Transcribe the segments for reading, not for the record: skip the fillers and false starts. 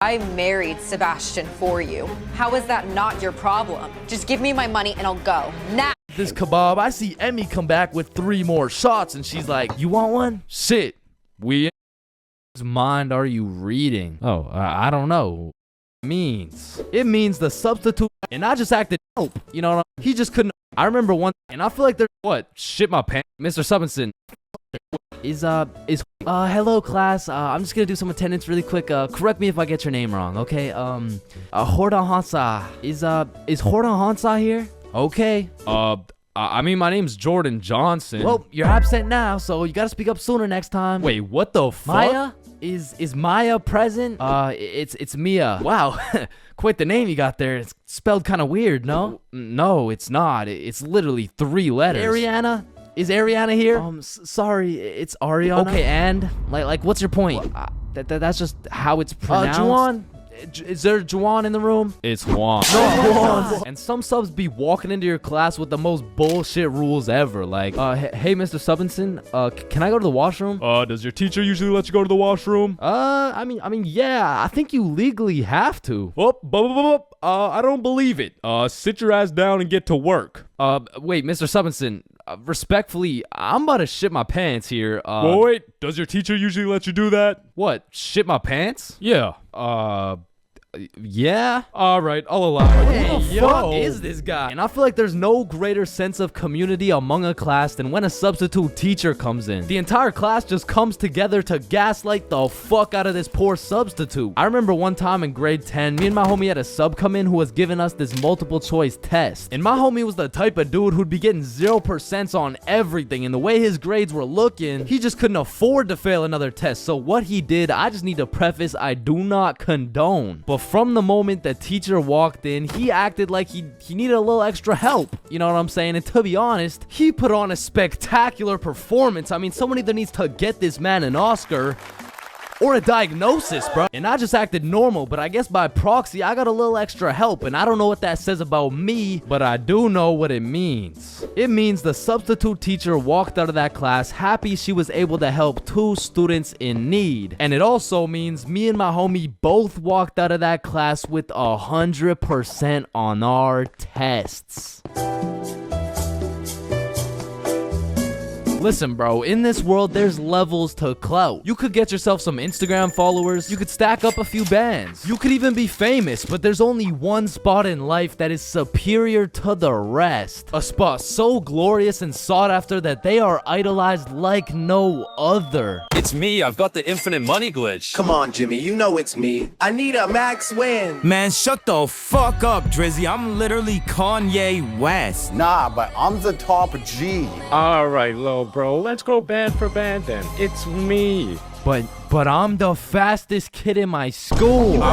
I married Sebastian for you. How is that not your problem? Just give me my money and I'll go. Now. This kebab, I see Emmy come back with 3 more shots and she's like, you want one? Shit. Whose mind are you reading? Oh, I don't know. It means the substitute, and I just acted dope. You know, he just couldn't. I remember one, and I feel like there's what? Shit my pants. Mr. Subinson hello class. I'm just gonna do some attendance really quick. Correct me if I get your name wrong, okay? Horda Hansa. Is Horda Hansa here? Okay. I mean, my name's Jordan Johnson. Well, you're absent now, so you gotta speak up sooner next time. Wait, what the fuck? Maya? Is Maya present? It's Mia. Wow, quite the name you got there. It's spelled kind of weird, no? No, it's not. It's literally 3 letters. Ariana? Is Ariana here? Sorry, it's Ariana. Okay, and? Like what's your point? That's just how it's pronounced. Juwan? Is there Juwan in the room? It's Juan. No, Juan. And some subs be walking into your class with the most bullshit rules ever. Like, hey, Mr. Subinson, can I go to the washroom? Does your teacher usually let you go to the washroom? I mean, yeah, I think you legally have to. I don't believe it. Sit your ass down and get to work. Wait, Mr. Subinson, respectfully, I'm about to shit my pants here. Wait, does your teacher usually let you do that? What, shit my pants? Yeah. Yeah? Alright, I'll allow it. Hey, who the fuck is this guy? And I feel like there's no greater sense of community among a class than when a substitute teacher comes in. The entire class just comes together to gaslight the fuck out of this poor substitute. I remember one time in grade 10, me and my homie had a sub come in who was giving us this multiple choice test. And my homie was the type of dude who'd be getting 0% on everything, and the way his grades were looking, he just couldn't afford to fail another test. So what he did, I just need to preface, I do not condone. But from the moment the teacher walked in, he acted like he needed a little extra help. You know what I'm saying? And to be honest, he put on a spectacular performance. I mean, someone either needs to get this man an Oscar or a diagnosis, bro. And I just acted normal, but I guess by proxy, I got a little extra help. And I don't know what that says about me, but I do know what it means. It means the substitute teacher walked out of that class happy she was able to help 2 students in need. And it also means me and my homie both walked out of that class with 100% on our tests. Listen, bro, in this world, there's levels to clout. You could get yourself some Instagram followers. You could stack up a few bands. You could even be famous, but there's only one spot in life that is superior to the rest. A spot so glorious and sought after that they are idolized like no other. It's me, I've got the infinite money glitch. Come on, Jimmy, you know it's me. I need a max win. Man, shut the fuck up, Drizzy. I'm literally Kanye West. Nah, but I'm the top G. Alright, little bro, let's go band for band then. It's me. But I'm the fastest kid in my school. Bro,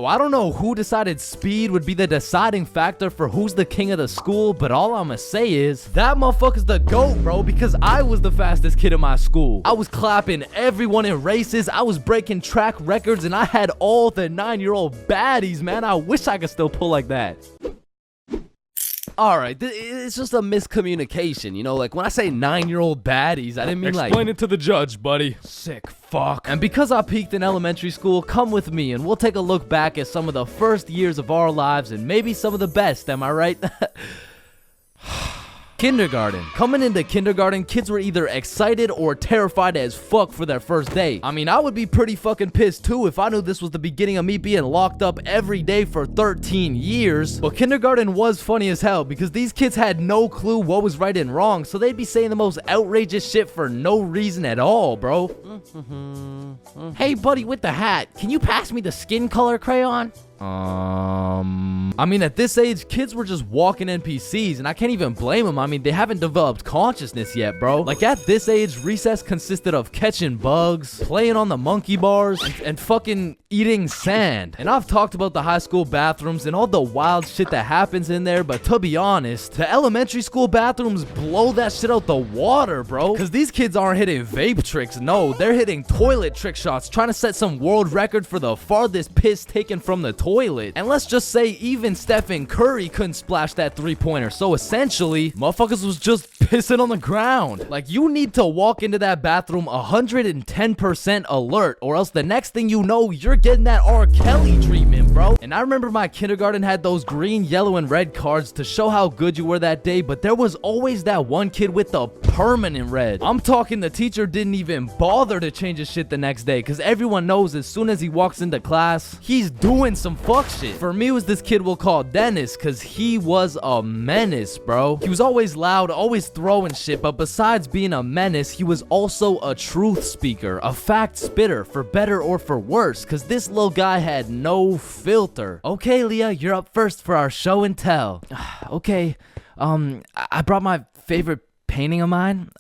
I don't know who decided speed would be the deciding factor for who's the king of the school, but all I'ma say is that motherfucker's the GOAT, bro, because I was the fastest kid in my school. I was clapping everyone in races. I was breaking track records, and I had all the 9-year-old baddies, man. I wish I could still pull like that. Alright, it's just a miscommunication, you know, like when I say 9-year-old baddies, I didn't mean like... Explain it to the judge, buddy. Sick fuck. And because I peaked in elementary school, come with me and we'll take a look back at some of the first years of our lives and maybe some of the best, am I right? Kindergarten. Coming into kindergarten, kids were either excited or terrified as fuck for their first day. I mean, I would be pretty fucking pissed too if I knew this was the beginning of me being locked up every day for 13 years. But kindergarten was funny as hell because these kids had no clue what was right and wrong, so they'd be saying the most outrageous shit for no reason at all, bro. Hey, buddy with the hat, can you pass me the skin color crayon? I mean, at this age, kids were just walking NPCs, and I can't even blame them. I mean, they haven't developed consciousness yet, bro. Like, at this age, recess consisted of catching bugs, playing on the monkey bars, and fucking eating sand. And I've talked about the high school bathrooms and all the wild shit that happens in there, but to be honest, the elementary school bathrooms blow that shit out the water, bro. Because these kids aren't hitting vape tricks, no, they're hitting toilet trick shots, trying to set some world record for the farthest piss taken from the toilet. And let's just say even Stephen Curry couldn't splash that three-pointer. So essentially, motherfuckers was just pissing on the ground. Like, you need to walk into that bathroom 110% alert, or else the next thing you know, you're getting that R. Kelly treatment, bro. And I remember my kindergarten had those green, yellow, and red cards to show how good you were that day, but there was always that one kid with the permanent red. I'm talking the teacher didn't even bother to change his shit the next day, because everyone knows as soon as he walks into class, he's doing some fuck shit. For me, it was this kid we'll call Dennis, because he was a menace, bro. He was always loud, always throwing shit, but besides being a menace, he was also a truth speaker, a fact spitter, for better or for worse, because this little guy had no filter. Okay, Leah, you're up first for our show and tell. Okay, I brought my favorite painting of mine.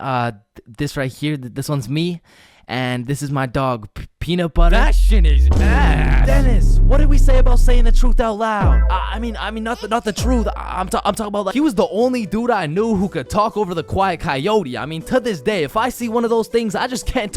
This right here, this one's me, and this is my dog, Peanut Butter. That shit is ass. Dennis, what did we say about saying the truth out loud? I mean, not the truth. I'm talking about, like, he was the only dude I knew who could talk over the quiet coyote. I mean, to this day, if I see one of those things, I just can't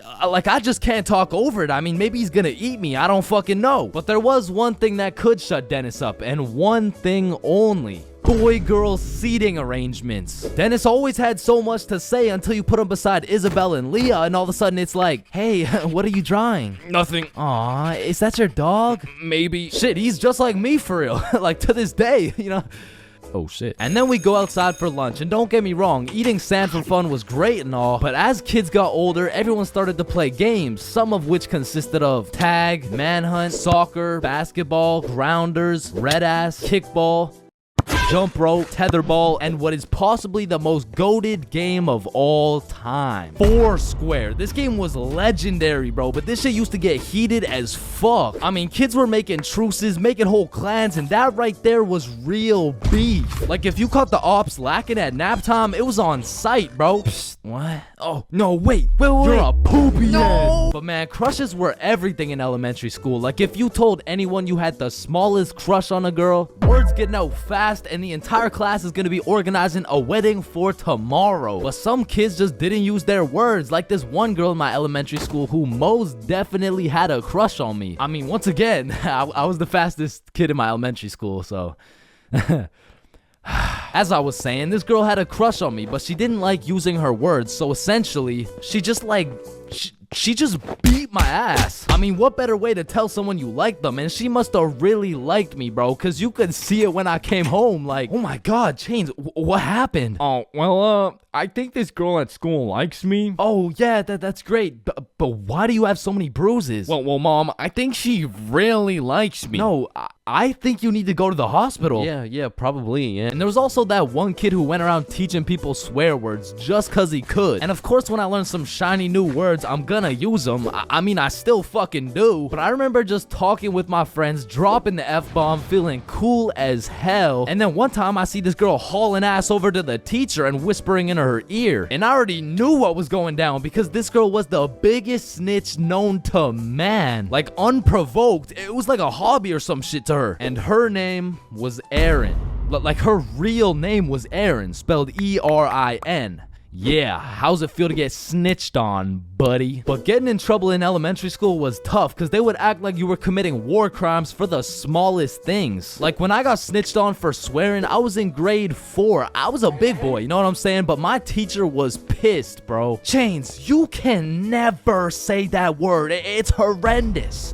I just can't talk over it. I mean, maybe he's gonna eat me. I don't fucking know. But there was one thing that could shut Dennis up, and one thing only. Boy-girl seating arrangements. Dennis always had so much to say until you put him beside Isabel and Leah, and all of a sudden it's like, hey, what are you drawing? Nothing. Aw, is that your dog? Maybe. Shit, he's just like me for real. Like, to this day, you know. Oh shit. And then we go outside for lunch, and don't get me wrong, eating sand for fun was great and all, but as kids got older, everyone started to play games, some of which consisted of tag, manhunt, soccer, basketball, grounders, red ass, kickball, jump rope, tetherball, and what is possibly the most goated game of all time, Foursquare. This game was legendary, bro, but this shit used to get heated as fuck. I mean, kids were making truces, making whole clans, and that right there was real beef. Like, if you caught the ops lacking at nap time, it was on sight, bro. Psst, what? Oh, no, wait. You're a poopy head. But man, crushes were everything in elementary school. Like, if you told anyone you had the smallest crush on a girl, word's getting out fast, and the entire class is gonna be organizing a wedding for tomorrow. But some kids just didn't use their words, like this one girl in my elementary school who most definitely had a crush on me. I mean, once again, I was the fastest kid in my elementary school, so... As I was saying, this girl had a crush on me, but she didn't like using her words, so essentially, she just she just beat my ass. I mean, what better way to tell someone you like them? And she must have really liked me, bro, because you could see it when I came home. Like, oh my god, Chains, what happened? Oh, well, I think this girl at school likes me. Oh, yeah, that's great. But why do you have so many bruises? Well, Mom, I think she really likes me. No, I think you need to go to the hospital. Yeah, probably, yeah. And there was also that one kid who went around teaching people swear words just because he could. And of course, when I learn some shiny new words, I'm gonna use them. I mean, I still fucking do. But I remember just talking with my friends, dropping the F-bomb, feeling cool as hell. And then one time I see this girl hauling ass over to the teacher and whispering in her ear. And I already knew what was going down because this girl was the biggest snitch known to man. Like, unprovoked. It was like a hobby or some shit to her. And her name was Erin. Like, her real name was Erin, spelled E-R-I-N. Yeah, how's it feel to get snitched on, buddy? But getting in trouble in elementary school was tough because they would act like you were committing war crimes for the smallest things. Like, when I got snitched on for swearing, I was in grade 4. I was a big boy, you know what I'm saying? But my teacher was pissed, bro. Chains, you can never say that word. It's horrendous.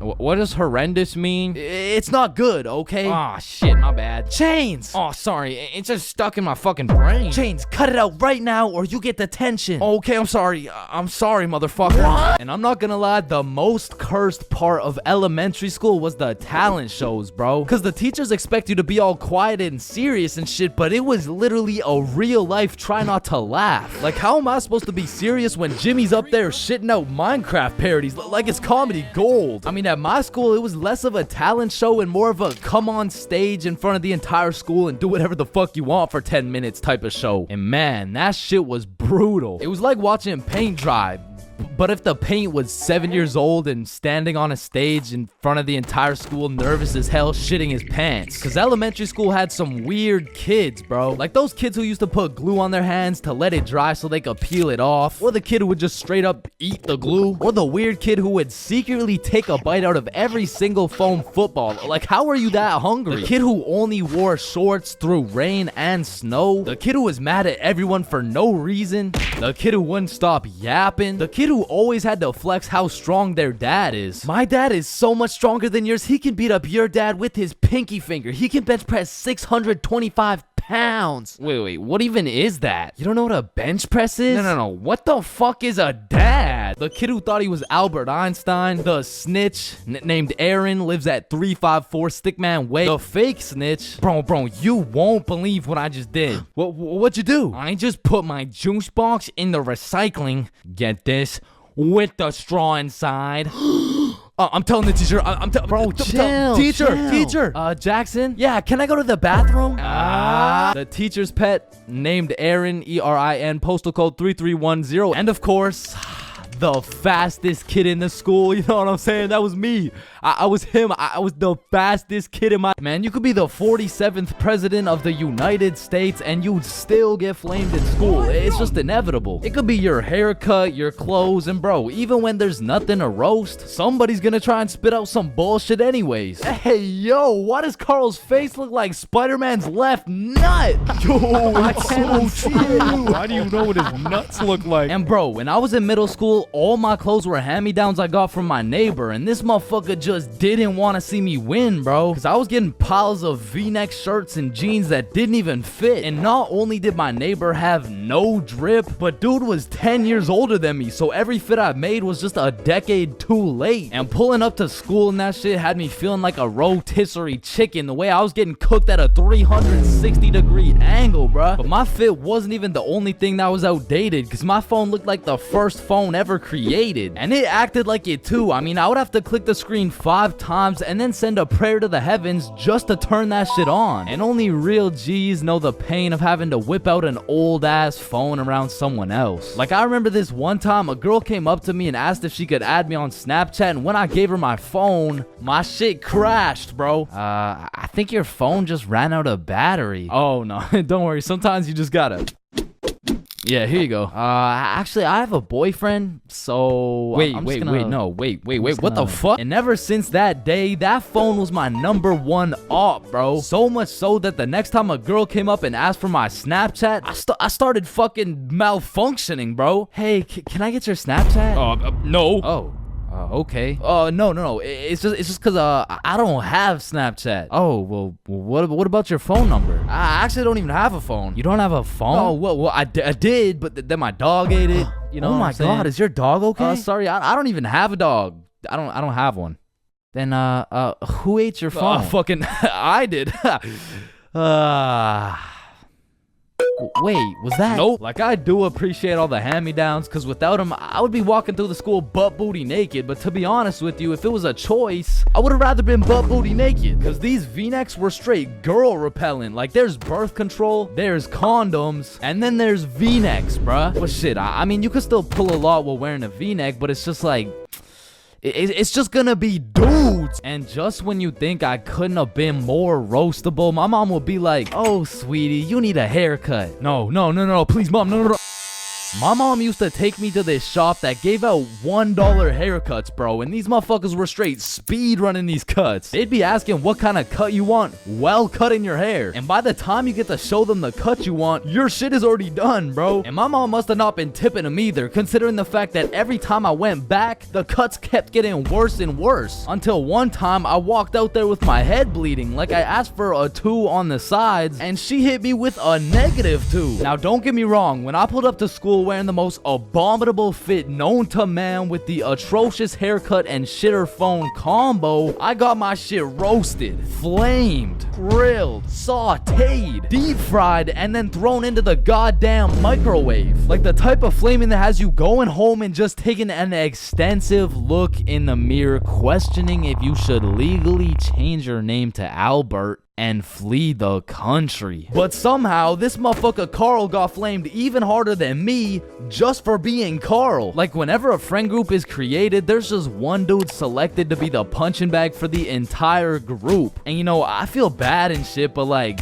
What does horrendous mean? It's not good, okay? Aw, shit, my bad. Chains! Oh, sorry, it's just stuck in my fucking brain. Chains, cut it out right now or you get detention. Okay, I'm sorry, motherfucker. What? And I'm not gonna lie, the most cursed part of elementary school was the talent shows, bro. Cause the teachers expect you to be all quiet and serious and shit, but it was literally a real life try not to laugh. Like, how am I supposed to be serious when Jimmy's up there shitting out Minecraft parodies like it's comedy gold? I mean, at my school, it was less of a talent show and more of a come on stage in front of the entire school and do whatever the fuck you want for 10 minutes type of show. And man, that shit was brutal. It was like watching paint dry, But if the paint was 7 years old and standing on a stage in front of the entire school, nervous as hell, shitting his pants. Cause elementary school had some weird kids, bro. Like those kids who used to put glue on their hands to let it dry so they could peel it off. Or the kid who would just straight up eat the glue. Or the weird kid who would secretly take a bite out of every single foam football. Like, how are you that hungry? The kid who only wore shorts through rain and snow. The kid who was mad at everyone for no reason. The kid who wouldn't stop yapping. The kid who always had to flex how strong their dad is. My dad is so much stronger than yours. He can beat up your dad with his pinky finger. He can bench press 625 pounds. Wait, what even is that? You don't know what a bench press is? No. What the fuck is a dad? The kid who thought he was Albert Einstein. The snitch named Aaron lives at 354 Stickman Way. The fake snitch. Bro, you won't believe what I just did. What'd you do? I just put my juice box in the recycling. Get this? With the straw inside. I'm telling the teacher. Bro, chill. Teacher. Jackson. Yeah, can I go to the bathroom? The teacher's pet named Aaron, ERIN, postal code 3310. And of course, the fastest kid in the school. You know what I'm saying? That was me. I was him. I was the fastest kid in my... Man, you could be the 47th president of the United States and you'd still get flamed in school. It's just inevitable. It could be your haircut, your clothes, and bro, even when there's nothing to roast, somebody's gonna try and spit out some bullshit anyways. Hey, yo, why does Carl's face look like Spider-Man's left nut? Yo, I can't see it. Why do you know what his nuts look like? And bro, when I was in middle school, all my clothes were hand-me-downs I got from my neighbor, and this motherfucker just didn't want to see me win, bro. Because I was getting piles of V-neck shirts and jeans that didn't even fit. And not only did my neighbor have no drip, but dude was 10 years older than me, so every fit I made was just a decade too late. And pulling up to school and that shit had me feeling like a rotisserie chicken, the way I was getting cooked at a 360-degree angle, bro. But my fit wasn't even the only thing that was outdated, because my phone looked like the first phone ever created. And it acted like it too. I mean, I would have to click the screen 5 times and then send a prayer to the heavens just to turn that shit on. And only real G's know the pain of having to whip out an old ass phone around someone else. Like, I remember this one time a girl came up to me and asked if she could add me on Snapchat, and when I gave her my phone, my shit crashed, bro. I think your phone just ran out of battery. Oh no, don't worry, sometimes you just gotta... Yeah, here you go. Actually, I have a boyfriend, so... Wait, what the fuck? And ever since that day, that phone was my #1 op, bro. So much so that the next time a girl came up and asked for my Snapchat, I started fucking malfunctioning, bro. Hey, can I get your Snapchat? No. Oh. Okay. No. It's just cause I don't have Snapchat. Oh, well, what about your phone number? I actually don't even have a phone. You don't have a phone? Oh, well, I did, but then my dog ate it. You know? Oh my God, is your dog okay? Sorry, I don't even have a dog. I don't have one. Then who ate your phone? Fucking I did. Wait, was that? Nope. Like, I do appreciate all the hand-me-downs, because without them, I would be walking through the school butt-booty naked. But to be honest with you, if it was a choice, I would have rather been butt-booty naked. Because these V-necks were straight girl-repellent. Like, there's birth control, there's condoms, and then there's V-necks, bruh. But shit, I mean, you could still pull a lot while wearing a V-neck, but it's just like... It's just gonna be dudes. And just when you think I couldn't have been more roastable, my mom would be like, oh, sweetie, you need a haircut. No, please, mom, no. My mom used to take me to this shop that gave out $1 haircuts, bro, and these motherfuckers were straight speed running these cuts. They'd be asking what kind of cut you want while cutting your hair, and by the time you get to show them the cut you want, your shit is already done, bro. And my mom must have not been tipping them either, considering the fact that every time I went back, the cuts kept getting worse and worse, until one time I walked out there with my head bleeding, like I asked for a 2 on the sides, and she hit me with a -2. Now, don't get me wrong, when I pulled up to school wearing the most abominable fit known to man with the atrocious haircut and shitter phone combo, I got my shit roasted, flamed, grilled, sauteed, deep fried, and then thrown into the goddamn microwave. Like the type of flaming that has you going home and just taking an extensive look in the mirror, questioning if you should legally change your name to Albert. and flee the country. But somehow, this motherfucker Carl got flamed even harder than me just for being Carl. Like, whenever a friend group is created, there's just one dude selected to be the punching bag for the entire group. And you know, I feel bad and shit, but like,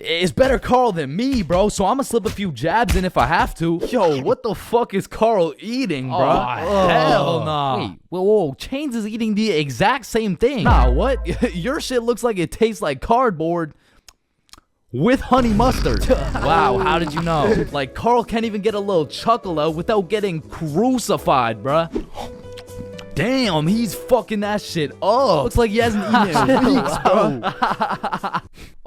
it's better Carl than me, bro, so I'ma slip a few jabs in if I have to. Yo, what the fuck is Carl eating, bro? Oh, hell nah. Wait, whoa, Chains is eating the exact same thing. Nah, what? Your shit looks like it tastes like cardboard with honey mustard. Wow, how did you know? Like, Carl can't even get a little chuckle out without getting crucified, bruh. Damn, he's fucking that shit up. Looks like he hasn't eaten in weeks, bro.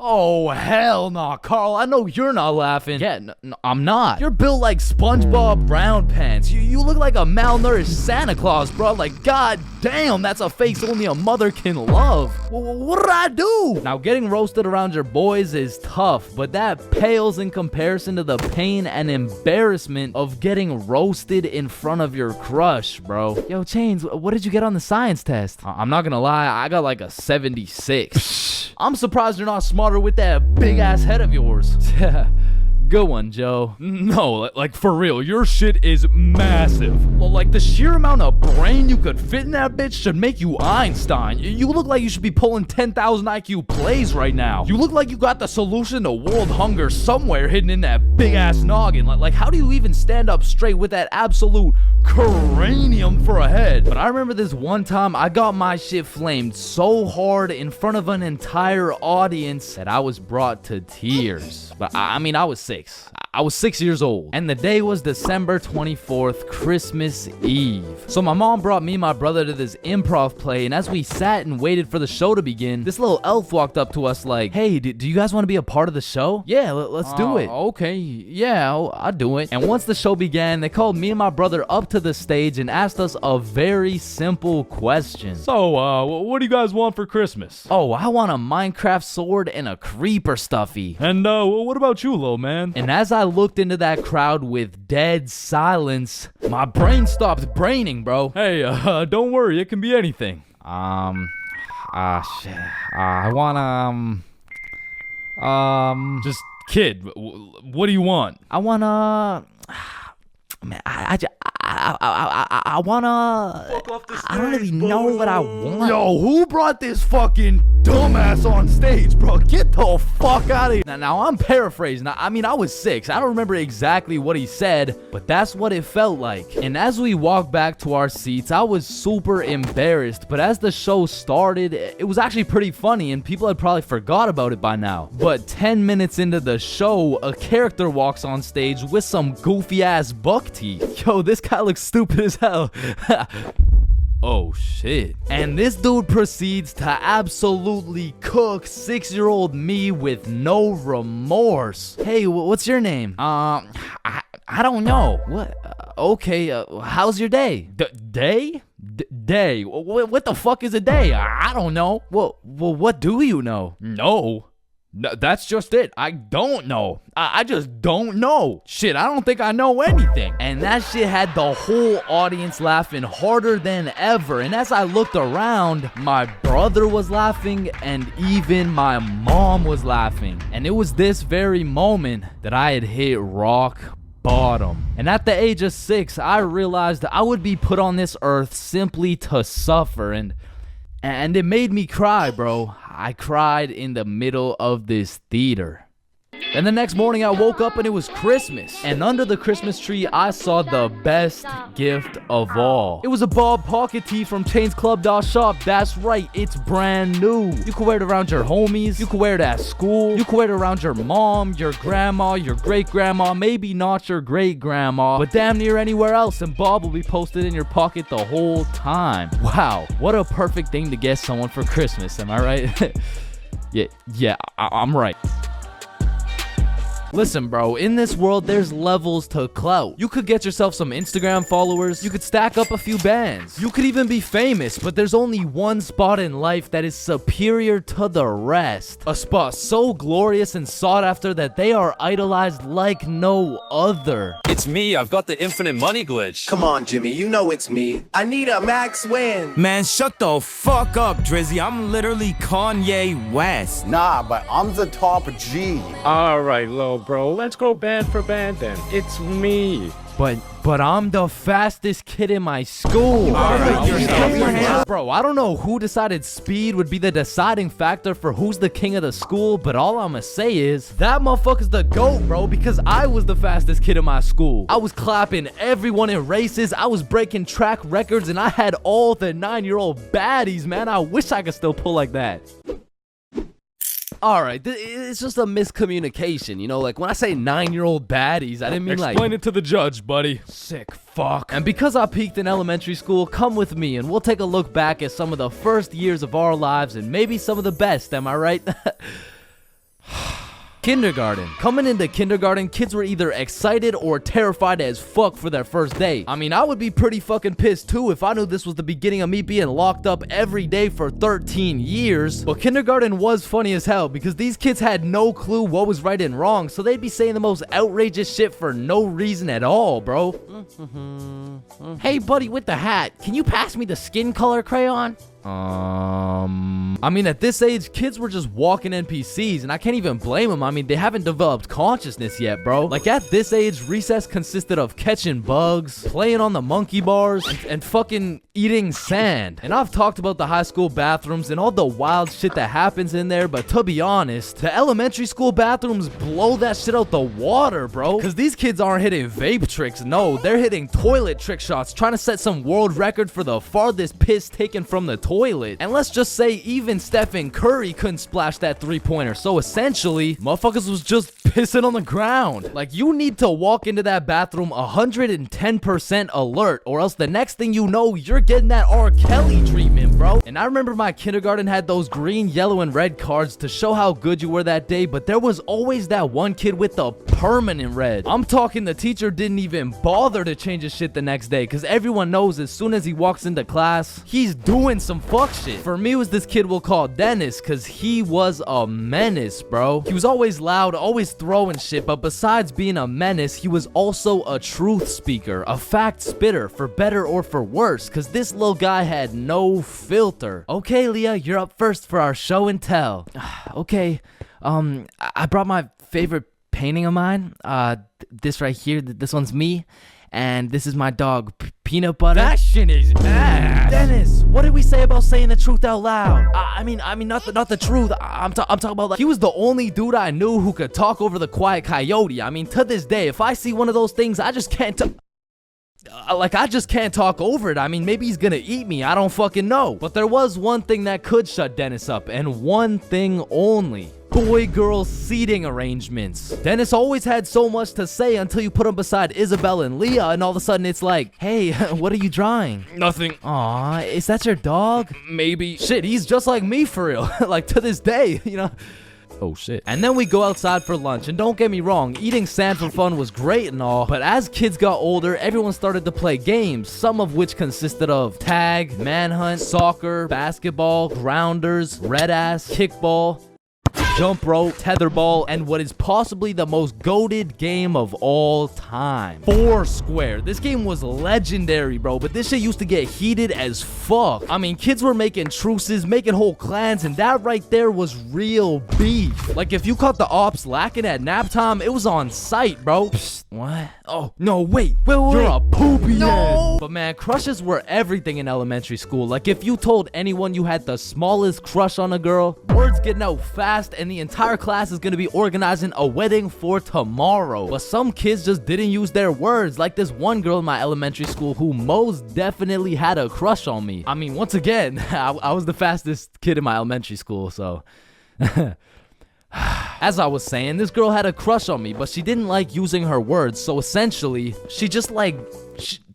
Oh, hell nah, Carl. I know you're not laughing. Yeah, no, I'm not. You're built like SpongeBob Brown Pants. You look like a malnourished Santa Claus, bro. Like, god damn, that's a face only a mother can love. What did I do? Now, getting roasted around your boys is tough, but that pales in comparison to the pain and embarrassment of getting roasted in front of your crush, bro. Yo, Chains, what did you get on the science test? I'm not gonna lie, I got like a 76. I'm surprised you're not smarter with that big ass head of yours. Good one, Joe. No, like for real, your shit is massive. Well, like the sheer amount of brain you could fit in that bitch should make you Einstein. You look like you should be pulling 10,000 IQ plays right now. You look like you got the solution to world hunger somewhere hidden in that big ass noggin. Like how do you even stand up straight with that absolute cranium for a head? But I remember this one time I got my shit flamed so hard in front of an entire audience that I was brought to tears. But I mean, I was sick. I was 6 years old, and the day was December 24th, Christmas Eve. So my mom brought me and my brother to this improv play, and as we sat and waited for the show to begin, this little elf walked up to us like, hey, do you guys want to be a part of the show? Yeah, let's do it. Okay, yeah, I'll do it. And once the show began, they called me and my brother up to the stage and asked us a very simple question. So, what do you guys want for Christmas? Oh, I want a Minecraft sword and a creeper stuffy. And, what about you, little man? And as I looked into that crowd with dead silence, my brain stopped braining, bro. Hey, don't worry, it can be anything. Shit. I want, Just, kid, what do you want? I wanna... Man, I wanna... I don't really know what I want. Yo, who brought this fucking dumbass on stage, bro? Get the fuck out of here. Now I'm paraphrasing. I mean, I was 6. I don't remember exactly what he said, but that's what it felt like. And as we walked back to our seats, I was super embarrassed. But as the show started, it was actually pretty funny, and people had probably forgot about it by now. But 10 minutes into the show, a character walks on stage with some goofy-ass buck teeth. Yo, this guy looks stupid as hell. Oh shit. And this dude proceeds to absolutely cook 6-year-old me with no remorse. Hey, what's your name? I don't know. What? Okay, how's your day? Day? Day? What the fuck is a day? I don't know. Well, what do you know? No. That's just it. I don't know. I just don't know. Shit, I don't think I know anything. And that shit had the whole audience laughing harder than ever. And as I looked around, my brother was laughing and even my mom was laughing. And it was this very moment that I had hit rock bottom. And at the age of 6, I realized that I would be put on this earth simply to suffer. And it made me cry, bro. I cried in the middle of this theater. Then the next morning I woke up and it was Christmas. And under the Christmas tree I saw the best gift of all. It was a Bob pocket tee from chainsclub.shop. That's right, it's brand new. You can wear it around your homies. You can wear it at school. You can wear it around your mom, your grandma, your great-grandma, maybe not your great-grandma, but damn near anywhere else, and Bob will be posted in your pocket the whole time. Wow, what a perfect thing to get someone for Christmas, am I right? Yeah, I'm right. Listen, bro, in this world, there's levels to clout. You could get yourself some Instagram followers. You could stack up a few bands. You could even be famous, but there's only one spot in life that is superior to the rest. A spot so glorious and sought after that they are idolized like no other. It's me, I've got the infinite money glitch. Come on, Jimmy, you know it's me. I need a max win. Man, shut the fuck up, Drizzy. I'm literally Kanye West. Nah, but I'm the top G. Alright, little bro, let's go band for band then. It's me. But I'm the fastest kid in my school. Bro, I don't know who decided speed would be the deciding factor for who's the king of the school, but all I'ma say is that motherfucker's the GOAT, bro, because I was the fastest kid in my school. I was clapping everyone in races, I was breaking track records, and I had all the 9-year-old baddies, man. I wish I could still pull like that. Alright, it's just a miscommunication, you know, like when I say 9-year-old baddies, I didn't mean like... Explain it to the judge, buddy. Sick fuck. And because I peaked in elementary school, come with me and we'll take a look back at some of the first years of our lives and maybe some of the best, am I right? Kindergarten. Coming into kindergarten, kids were either excited or terrified as fuck for their first day. I mean, I would be pretty fucking pissed too if I knew this was the beginning of me being locked up every day for 13 years. But kindergarten was funny as hell because these kids had no clue what was right and wrong, so they'd be saying the most outrageous shit for no reason at all, bro. Hey, buddy with the hat, can you pass me the skin color crayon? I mean, at this age, kids were just walking NPCs, and I can't even blame them. I mean, they haven't developed consciousness yet, bro. Like, at this age, recess consisted of catching bugs, playing on the monkey bars, and fucking eating sand. And I've talked about the high school bathrooms and all the wild shit that happens in there, but to be honest, the elementary school bathrooms blow that shit out the water, bro. Because these kids aren't hitting vape tricks, no, they're hitting toilet trick shots, trying to set some world record for the farthest piss taken from the toilet. And let's just say even Stephen Curry couldn't splash that 3-pointer. So essentially, motherfuckers was just pissing on the ground. Like, you need to walk into that bathroom 110% alert, or else the next thing you know, you're getting that R. Kelly treatment, bro. And I remember my kindergarten had those green, yellow, and red cards to show how good you were that day, but there was always that one kid with the permanent red. I'm talking the teacher didn't even bother to change his shit the next day, because everyone knows as soon as he walks into class, he's doing some fuck shit. For me, it was this kid we'll call Dennis, because he was a menace, bro. He was always loud, always throwing shit, but besides being a menace, he was also a truth speaker, a fact spitter, for better or for worse, because this little guy had no filter. Okay, Leah, you're up first for our show and tell. Okay, I brought my favorite painting of mine, this right here, this one's me, and this is my dog, Peanut Butter. That shit is ass. Dennis, what did we say about saying the truth out loud? I mean, not the truth. I'm talking about, like, he was the only dude I knew who could talk over the quiet coyote. I mean, to this day, if I see one of those things, I just can't I just can't talk over it. I mean, maybe he's gonna eat me. I don't fucking know. But there was one thing that could shut Dennis up, and one thing only. Boy-girl seating arrangements. Dennis always had so much to say until you put him beside Isabel and Leah, and all of a sudden it's like, hey, what are you drawing? Nothing. Aw, is that your dog? Maybe. Shit, he's just like me for real. Like, to this day, you know? Oh shit. And then we go outside for lunch, and don't get me wrong, eating sand for fun was great and all, but as kids got older, everyone started to play games, some of which consisted of tag, manhunt, soccer, basketball, grounders, red ass, kickball, jump rope, tetherball, and what is possibly the most goated game of all time, Foursquare. This game was legendary, bro, but this shit used to get heated as fuck. I mean, kids were making truces, making whole clans, and that right there was real beef. Like, if you caught the ops lacking at nap time, it was on sight, bro. Psst, what? Oh, no, wait. You're a poopy head. But man, crushes were everything in elementary school. Like, if you told anyone you had the smallest crush on a girl, word's getting out fast, and the entire class is gonna be organizing a wedding for tomorrow. But some kids just didn't use their words, like this one girl in my elementary school who most definitely had a crush on me. I mean, once again, I was the fastest kid in my elementary school, so... As I was saying, this girl had a crush on me, but she didn't like using her words, so essentially, she just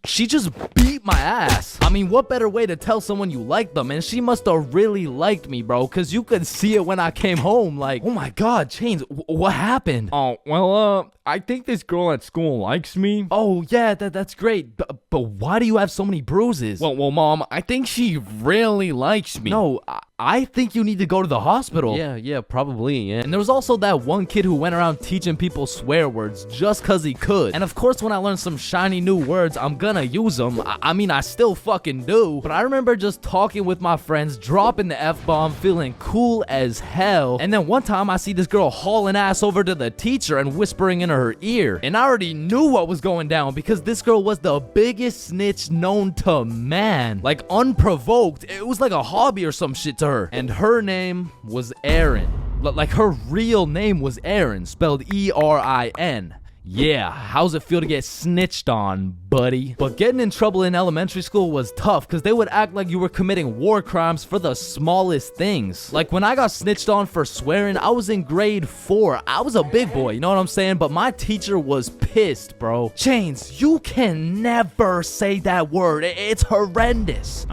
she just beat my ass. I mean, what better way to tell someone you like them? And she must have really liked me, bro, because you could see it when I came home. Like, oh my God, Chains, what happened? Oh, well, I think this girl at school likes me. Oh, yeah, that's great. But why do you have so many bruises? Well, Mom, I think she really likes me. No, I think you need to go to the hospital. Yeah, probably, yeah. And there was also that one kid who went around teaching people swear words just cause he could. And of course, when I learn some shiny new words, I'm gonna use them. I mean, I still fucking do. But I remember just talking with my friends, dropping the F-bomb, feeling cool as hell. And then one time I see this girl hauling ass over to the teacher and whispering in her ear. And I already knew what was going down because this girl was the biggest snitch known to man. Like, unprovoked. It was like a hobby or some shit to her. And her name was Erin. Like, her real name was Erin, spelled E-R-I-N. Yeah, how's it feel to get snitched on, buddy? But getting in trouble in elementary school was tough because they would act like you were committing war crimes for the smallest things. Like when I got snitched on for swearing, I was in grade 4. I was a big boy, you know what I'm saying? But my teacher was pissed, bro. Chains, you can never say that word. It's horrendous.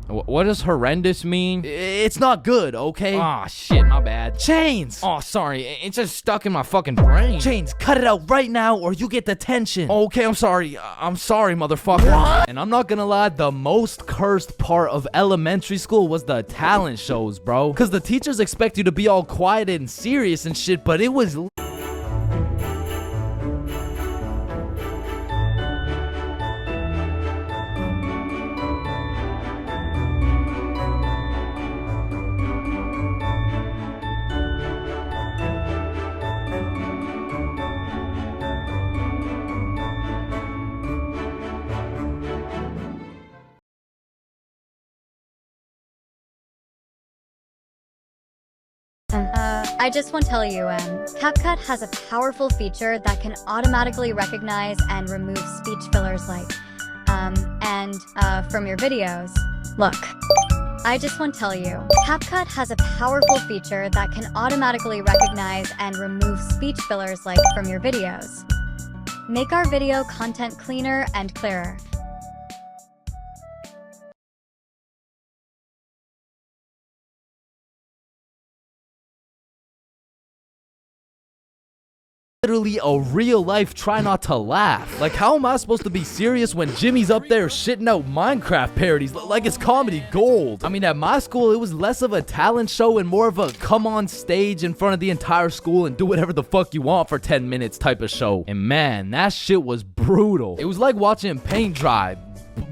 What does horrendous mean? It's not good, okay? Ah, shit, my bad. Chains! Oh, sorry, it's just stuck in my fucking brain. Chains, cut it out right now or you get detention. Okay, I'm sorry. I'm sorry, motherfucker. What? And I'm not gonna lie, the most cursed part of elementary school was the talent shows, bro. Because the teachers expect you to be all quiet and serious and shit, but it was... I just want to tell you, CapCut has a powerful feature that can automatically recognize and remove speech fillers like, from your videos. Look, I just want to tell you, CapCut has a powerful feature that can automatically recognize and remove speech fillers like from your videos. Make our video content cleaner and clearer. Literally a real life try not to laugh. Like, how am I supposed to be serious when Jimmy's up there shitting out Minecraft parodies like it's comedy gold? I mean, at my school, it was less of a talent show and more of a come on stage in front of the entire school and do whatever the fuck you want for 10 minutes type of show. And man, that shit was brutal. It was like watching paint dry.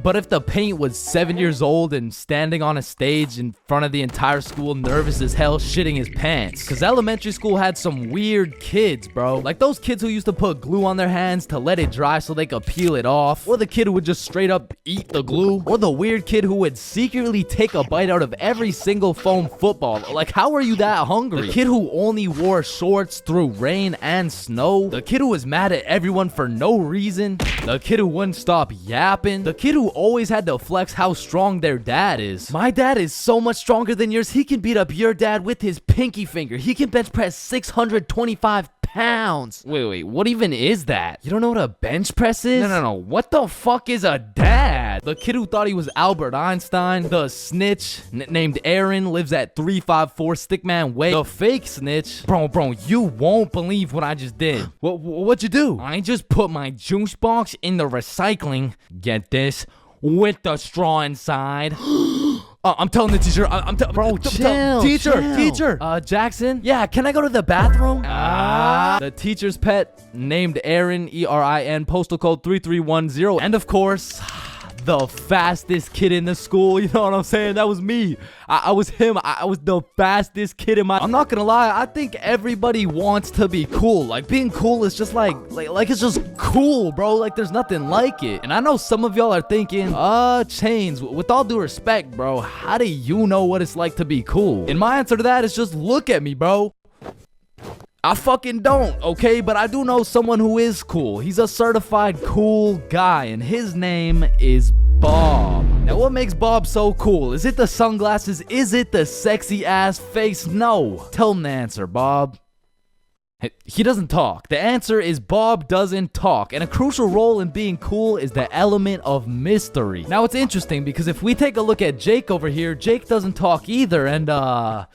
But if the paint was 7 years old and standing on a stage in front of the entire school nervous as hell shitting his pants. Cause elementary school had some weird kids, bro. Like those kids who used to put glue on their hands to let it dry so they could peel it off. Or the kid who would just straight up eat the glue. Or the weird kid who would secretly take a bite out of every single foam football. Like, how are you that hungry? The kid who only wore shorts through rain and snow. The kid who was mad at everyone for no reason. The kid who wouldn't stop yapping. The kid who always had to flex how strong their dad is. My dad is so much stronger than yours. He can beat up your dad with his pinky finger. He can bench press 625 pounds. Wait, what even is that? You don't know what a bench press is? No. What the fuck is a dad? The kid who thought he was Albert Einstein. The snitch named Aaron lives at 354 Stickman Way. The fake snitch. Bro, you won't believe what I just did. What'd you do? I just put my juice box in the recycling. Get this? With the straw inside. I'm telling the teacher. Bro, chill. Teacher. Jackson. Yeah, can I go to the bathroom? The teacher's pet named Aaron, E-R-I-N, postal code 3310. And of course, the fastest kid in the school. You know what I'm saying? That was me. I was him. I was the fastest kid in my... I'm not gonna lie. I think everybody wants to be cool. Like, being cool is just like it's just cool, bro. Like, there's nothing like it. And I know some of y'all are thinking, Chains, with all due respect, bro, how do you know what it's like to be cool? And my answer to that is just look at me, bro. I fucking don't, okay? But I do know someone who is cool. He's a certified cool guy, and his name is Bob. Now, what makes Bob so cool? Is it the sunglasses? Is it the sexy ass face? No. Tell him the answer, Bob. He doesn't talk. The answer is Bob doesn't talk. And a crucial role in being cool is the element of mystery. Now, it's interesting because if we take a look at Jake over here, Jake doesn't talk either. And, I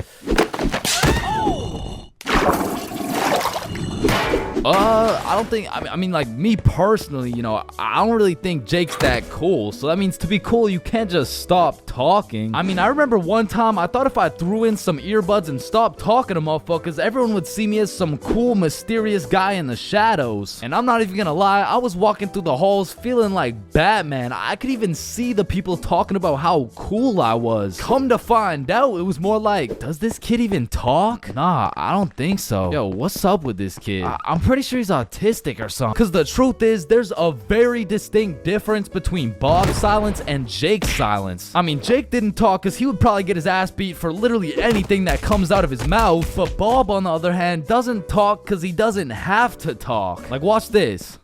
don't think, I mean, like, me personally, you know, I don't really think Jake's that cool. So that means to be cool, you can't just stop talking. I mean, I remember one time, I thought if I threw in some earbuds and stopped talking to motherfuckers, everyone would see me as some cool, mysterious guy in the shadows. And I'm not even gonna lie, I was walking through the halls feeling like Batman. I could even see the people talking about how cool I was. Come to find out, it was more like, does this kid even talk? Nah, I don't think so. Yo, what's up with this kid? I'm pretty sure he's autistic or something. Because the truth is, there's a very distinct difference between Bob's silence and Jake's silence. I mean, Jake didn't talk because he would probably get his ass beat for literally anything that comes out of his mouth. But Bob, on the other hand, doesn't talk because he doesn't have to talk. Like, watch this.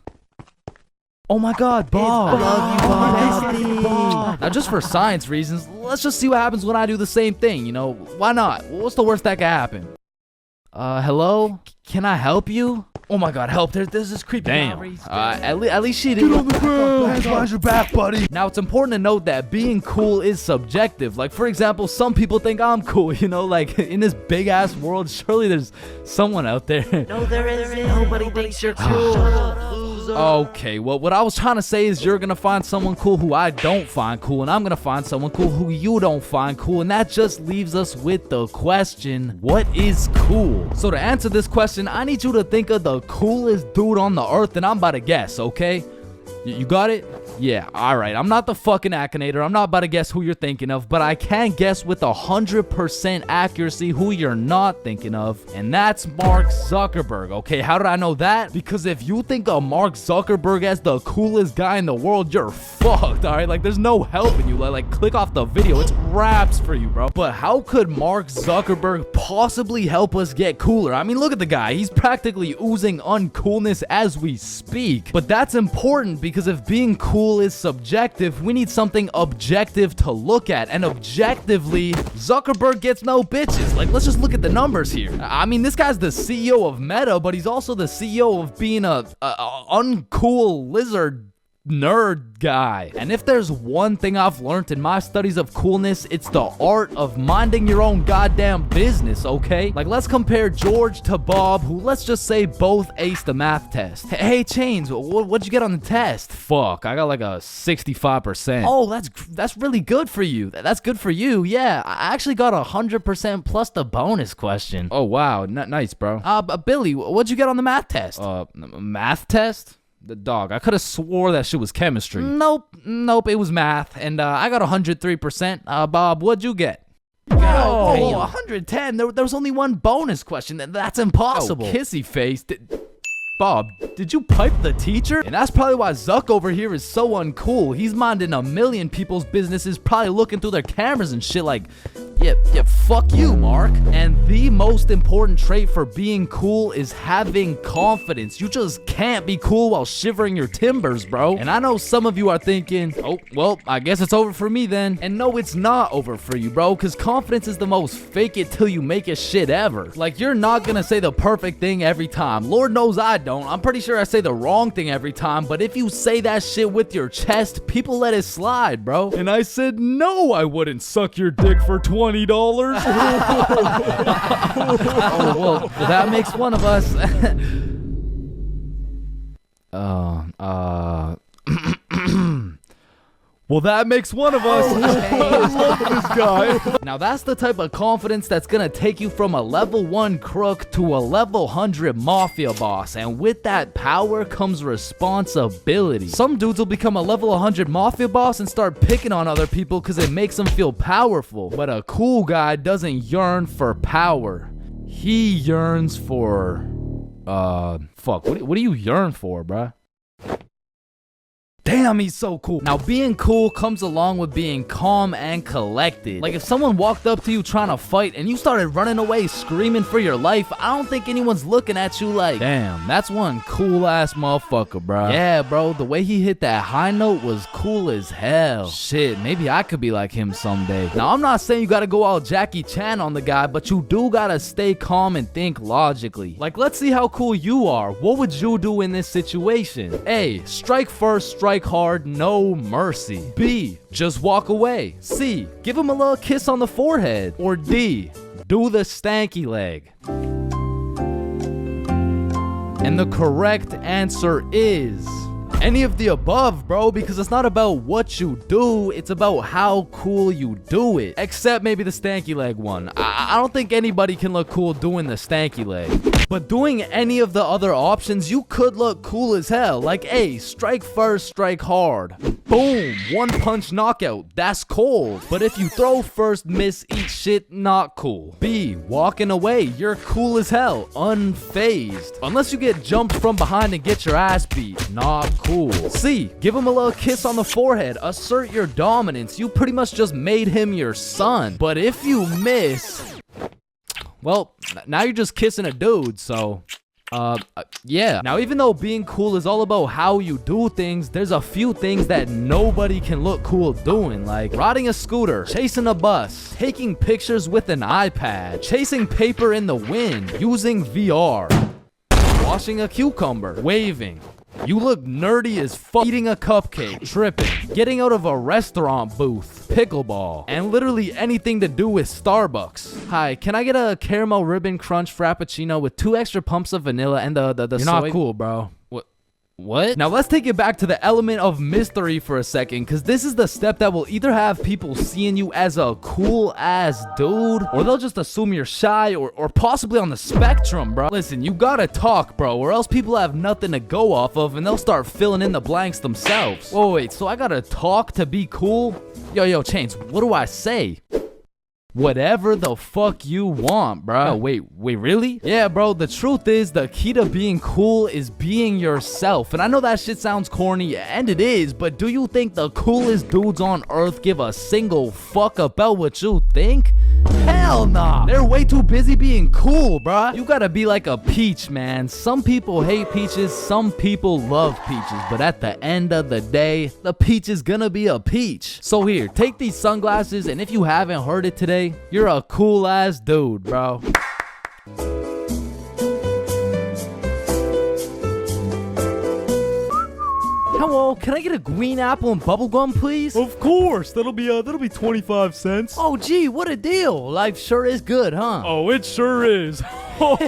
Oh my god, Bob. I love you, Bob. Now, just for science reasons, let's just see what happens when I do the same thing, you know? Why not? What's the worst that could happen? Hello? Can I help you? Oh my god, help. There's this creepy guy. At least she did. Get on the ground. Hands behind your back, buddy. Now, it's important to note that being cool is subjective. Like, for example, some people think I'm cool, you know? Like, in this big-ass world, surely there's someone out there. No, there isn't. Nobody thinks you're cool. Okay, well, what I was trying to say is you're gonna find someone cool who I don't find cool, and I'm gonna find someone cool who you don't find cool, and that just leaves us with the question, what is cool? So to answer this question, I need you to think of the coolest dude on the earth, and I'm about to guess, okay? You got it? Yeah, alright. I'm not the fucking Akinator. I'm not about to guess who you're thinking of, but I can guess with 100% accuracy who you're not thinking of, and that's Mark Zuckerberg, okay? How did I know that? Because if you think of Mark Zuckerberg as the coolest guy in the world, you're fucked, alright? Like, there's no helping you. Like, click off the video. It's raps for you, bro. But how could Mark Zuckerberg possibly help us get cooler? I mean, look at the guy. He's practically oozing uncoolness as we speak. But that's important because if being cool is subjective, we need something objective to look at, and objectively, Zuckerberg gets no bitches. Like, let's just look at the numbers here. I mean, this guy's the CEO of Meta, but he's also the CEO of being a uncool lizard nerd guy. And if there's one thing I've learned in my studies of coolness, it's the art of minding your own goddamn business, okay? Like, let's compare George to Bob, who, let's just say, both aced the math test. Hey, Chains, what'd you get on the test? Fuck, I got like a 65%. Oh, that's really good for you. That's good for you, yeah. I actually got 100% plus the bonus question. Oh, wow, nice, bro. Billy, what'd you get on the math test? Math test? The dog. I could have swore that shit was chemistry. Nope, it was math, and I got 103%. Bob, what'd you get? Oh, 110. There was only one bonus question. That's impossible. Oh, kissy face. Bob, did you pipe the teacher? And that's probably why Zuck over here is so uncool. He's minding a million people's businesses, probably looking through their cameras and shit like, yeah, fuck you, Mark. And the most important trait for being cool is having confidence. You just can't be cool while shivering your timbers, bro. And I know some of you are thinking, oh, well, I guess it's over for me then. And no, it's not over for you, bro, because confidence is the most fake it till you make it shit ever. Like, you're not gonna say the perfect thing every time. Lord knows I don't. I'm pretty sure I say the wrong thing every time, but if you say that shit with your chest, people let it slide, bro. And I said, no, I wouldn't suck your dick for $20. Oh, well, that makes one of us. Well, that makes one of us. I love this guy. Now, that's the type of confidence that's gonna take you from a level 1 crook to a level 100 mafia boss. And with that power comes responsibility. Some dudes will become a level 100 mafia boss and start picking on other people because it makes them feel powerful. But a cool guy doesn't yearn for power. He yearns for... fuck. What do you yearn for, bruh? Damn, he's so cool. Now, being cool comes along with being calm and collected. Like, if someone walked up to you trying to fight and you started running away screaming for your life, I don't think anyone's looking at you like, damn, that's one cool-ass motherfucker, bro. Yeah, bro, the way he hit that high note was cool as hell. Shit, maybe I could be like him someday. Now, I'm not saying you gotta go all Jackie Chan on the guy, but you do gotta stay calm and think logically. Like, let's see how cool you are. What would you do in this situation? A, strike first, strike hard, no mercy. B, just walk away. C, give him a little kiss on the forehead. Or D, do the stanky leg. And the correct answer is any of the above, bro, because it's not about what you do, it's about how cool you do it. Except maybe the stanky leg one. I don't think anybody can look cool doing the stanky leg. But doing any of the other options, you could look cool as hell. Like, A, strike first, strike hard. Boom, one punch knockout. That's cold. But if you throw first, miss, eat shit, not cool. B, walking away. You're cool as hell, unfazed. Unless you get jumped from behind and get your ass beat. Not cool. C, give him a little kiss on the forehead. Assert your dominance. You pretty much just made him your son. But if you miss, well, now you're just kissing a dude, so yeah. Now, even though being cool is all about how you do things, there's a few things that nobody can look cool doing, like riding a scooter, chasing a bus, taking pictures with an iPad, chasing paper in the wind, using VR, washing a cucumber, waving. You look nerdy as fuck, eating a cupcake, tripping, getting out of a restaurant booth, pickleball, and literally anything to do with Starbucks. Hi, can I get a caramel ribbon crunch frappuccino with 2 extra pumps of vanilla and the You're not cool, bro. What? Now let's take it back to the element of mystery for a second, because this is the step that will either have people seeing you as a cool ass dude, or they'll just assume you're shy or possibly on the spectrum, bro. Listen, you gotta talk, bro, or else people have nothing to go off of and they'll start filling in the blanks themselves. Whoa, wait, so I gotta talk to be cool? Yo, Chains, what do I say? Whatever the fuck you want, bro. Oh, wait, really? Yeah, bro, the truth is the key to being cool is being yourself. And I know that shit sounds corny, and it is, but do you think the coolest dudes on earth give a single fuck about what you think? Hell nah. They're way too busy being cool, bro. You gotta be like a peach, man. Some people hate peaches, some people love peaches, but at the end of the day, the peach is gonna be a peach. So here, take these sunglasses, and if you haven't heard it today, you're a cool ass dude, bro. Hello, can I get a green apple and bubblegum, please? Of course, that'll be 25 cents. Oh, gee, what a deal. Life sure is good, huh? Oh, it sure is. Hey,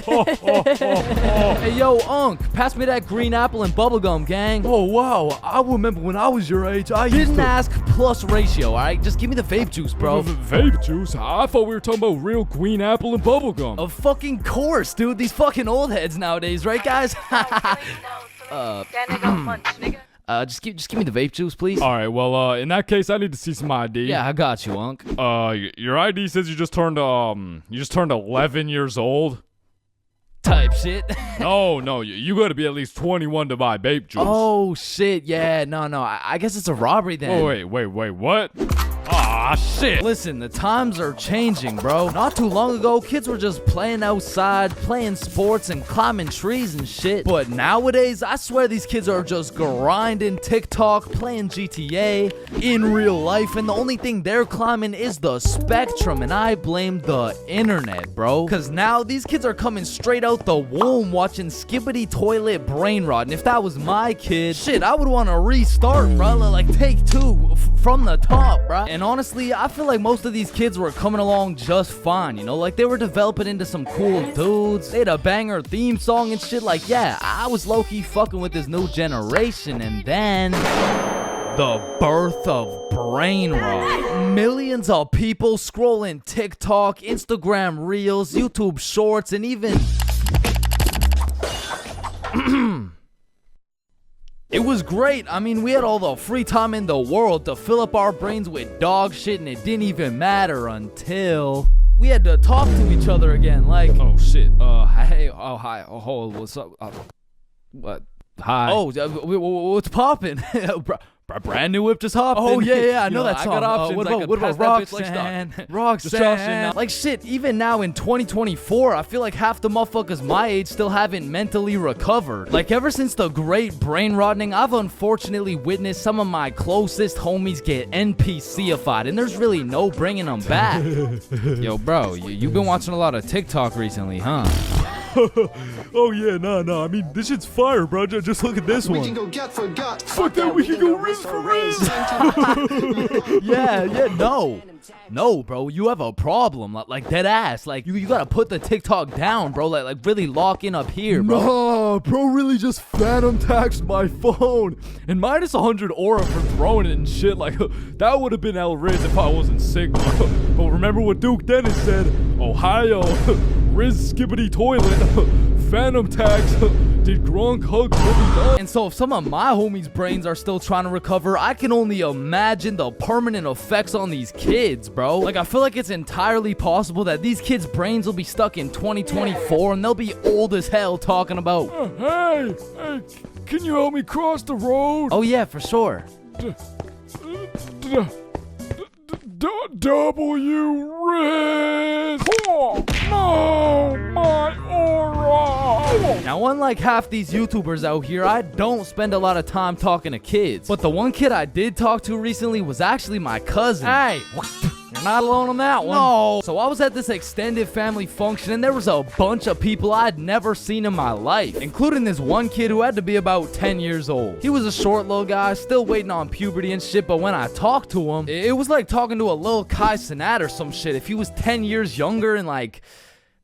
yo, Unc, pass me that green apple and bubblegum, gang. Oh, wow. I remember when I was your age, I didn't ask plus ratio, all right? Just give me the vape juice, bro. Vape juice? I thought we were talking about real green apple and bubblegum. Of fucking course, dude. These fucking old heads nowadays, right, guys? Just give me the vape juice, please. All right, well, in that case, I need to see some ID. Yeah, I got you, Unc. Your ID says you just turned 11 years old. Type shit. No, you gotta be at least 21 to buy vape juice. Oh, shit, yeah, no, I guess it's a robbery then. Oh, wait, what? Ah, shit. Listen, the times are changing, bro. Not too long ago, kids were just playing outside, playing sports, and climbing trees and shit. But nowadays, I swear these kids are just grinding TikTok, playing GTA in real life, and the only thing they're climbing is the spectrum, and I blame the internet, bro. Because now these kids are coming straight out the womb watching Skibbity Toilet Brain Rot, and if that was my kid, shit, I would want to restart, bro. Like, take 2 from the top, bro. And honestly, I feel like most of these kids were coming along just fine, you know? Like, they were developing into some cool dudes. They had a banger theme song and shit. Like, yeah, I was low-key fucking with this new generation. And then the birth of brain rot. Millions of people scrolling TikTok, Instagram Reels, YouTube Shorts, and even it was great. I mean, we had all the free time in the world to fill up our brains with dog shit, and it didn't even matter until we had to talk to each other again. Like, oh shit. hey, oh hi, oh what's up? What? Hi. Oh, what's poppin'? Brand new whip just hopped. Oh yeah, I know that song. I got options. What about Roxanne? Roxanne. Like shit, even now in 2024, I feel like half the motherfuckers my age still haven't mentally recovered. Like ever since the great brain rotting, I've unfortunately witnessed some of my closest homies get NPC-ified, and there's really no bringing them back. Yo, bro, you've been watching a lot of TikTok recently, huh? Oh yeah, nah. I mean, this shit's fire, bro. Just look at this one. We can go get forgot. Fuck that, we can go Riz for Riz. Yeah, no, bro. You have a problem, like dead ass. Like you gotta put the TikTok down, bro. Like really lock in up here, bro. Nah, bro, really just phantom taxed my phone and minus 100 aura for throwing it and shit. Like that would have been El Riz if I wasn't sick. But remember what Duke Dennis said? Ohio, Riz skibbity toilet, phantom tax. Did Gronk hug Kobe Dunn? And so if some of my homies' brains are still trying to recover, I can only imagine the permanent effects on these kids, bro. Like I feel like it's entirely possible that these kids' brains will be stuck in 2024 and they'll be old as hell talking about, hey, can you help me cross the road? Oh yeah, for sure. W Riz! Oh, no, my aura! Now, unlike half these YouTubers out here, I don't spend a lot of time talking to kids. But the one kid I did talk to recently was actually my cousin. Hey, you're not alone on that one. No. So I was at this extended family function and there was a bunch of people I'd never seen in my life, including this one kid who had to be about 10 years old. He was a short little guy, still waiting on puberty and shit, but when I talked to him, it was like talking to a little Kai Cenat or some shit. If he was 10 years younger and like,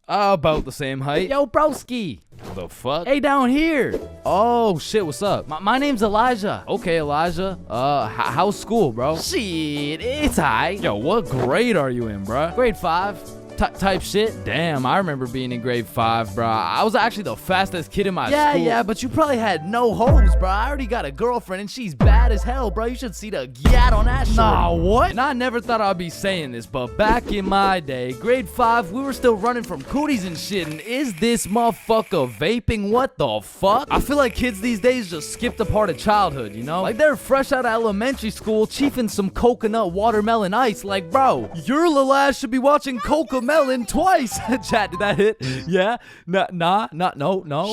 about the same height. Yo, broski. The fuck? Hey, down here. Oh, shit, what's up? My name's Elijah. Okay, Elijah. How's school, bro? Shit, it's aight. Yo, what grade are you in, bro? Grade 5. Type shit? Damn, I remember being in grade 5, bro. I was actually the fastest kid in my school. Yeah, but you probably had no hoes, bro. I already got a girlfriend and she's bad as hell, bro. You should see the gat on that shit. Nah, what? And I never thought I'd be saying this, but back in my day, grade 5, we were still running from cooties and shit, and is this motherfucker vaping? What the fuck? I feel like kids these days just skipped a part of childhood, you know? Like they're fresh out of elementary school, chiefing some coconut watermelon ice. Like, bro, your little ass should be watching Cocomelon twice. Chat, did that hit? Yeah? No.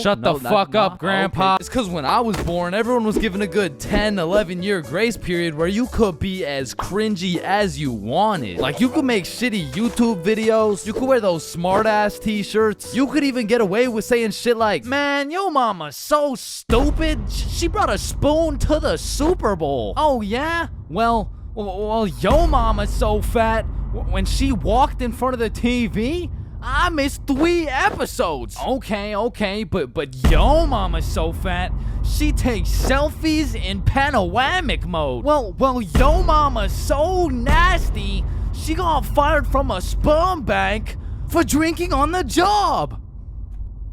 Shut the fuck up, Grandpa. Okay. It's because when I was born, everyone was given a good 10, 11 year grace period where you could be as cringy as you wanted. Like, you could make shitty YouTube videos. You could wear those smart ass t-shirts. You could even get away with saying shit like, man, yo mama's so stupid. She brought a spoon to the Super Bowl. Oh, yeah? Well, yo mama's so fat. When she walked in front of the TV, I missed 3 episodes. Okay, but yo mama's so fat, she takes selfies in panoramic mode. Well, yo mama's so nasty, she got fired from a sperm bank for drinking on the job.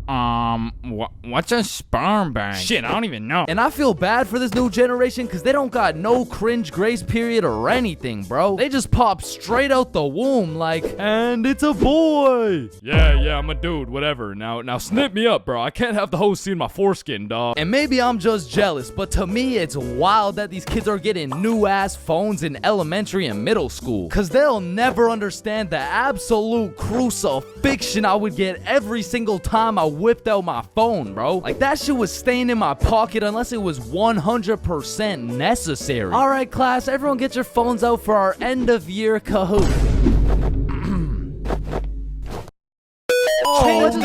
What's a sperm bank? Shit, I don't even know. And I feel bad for this new generation because they don't got no cringe grace period or anything, bro. They just pop straight out the womb like, and it's a boy. Yeah, I'm a dude, whatever. Now snip me up, bro. I can't have the host seeing my foreskin, dog. And maybe I'm just jealous, but to me, it's wild that these kids are getting new-ass phones in elementary and middle school. Because they'll never understand the absolute crucifixion I would get every single time I whipped out my phone, bro. Like, that shit was staying in my pocket unless it was 100% necessary. All right, class, everyone get your phones out for our end-of-year Kahoot. Oh, let's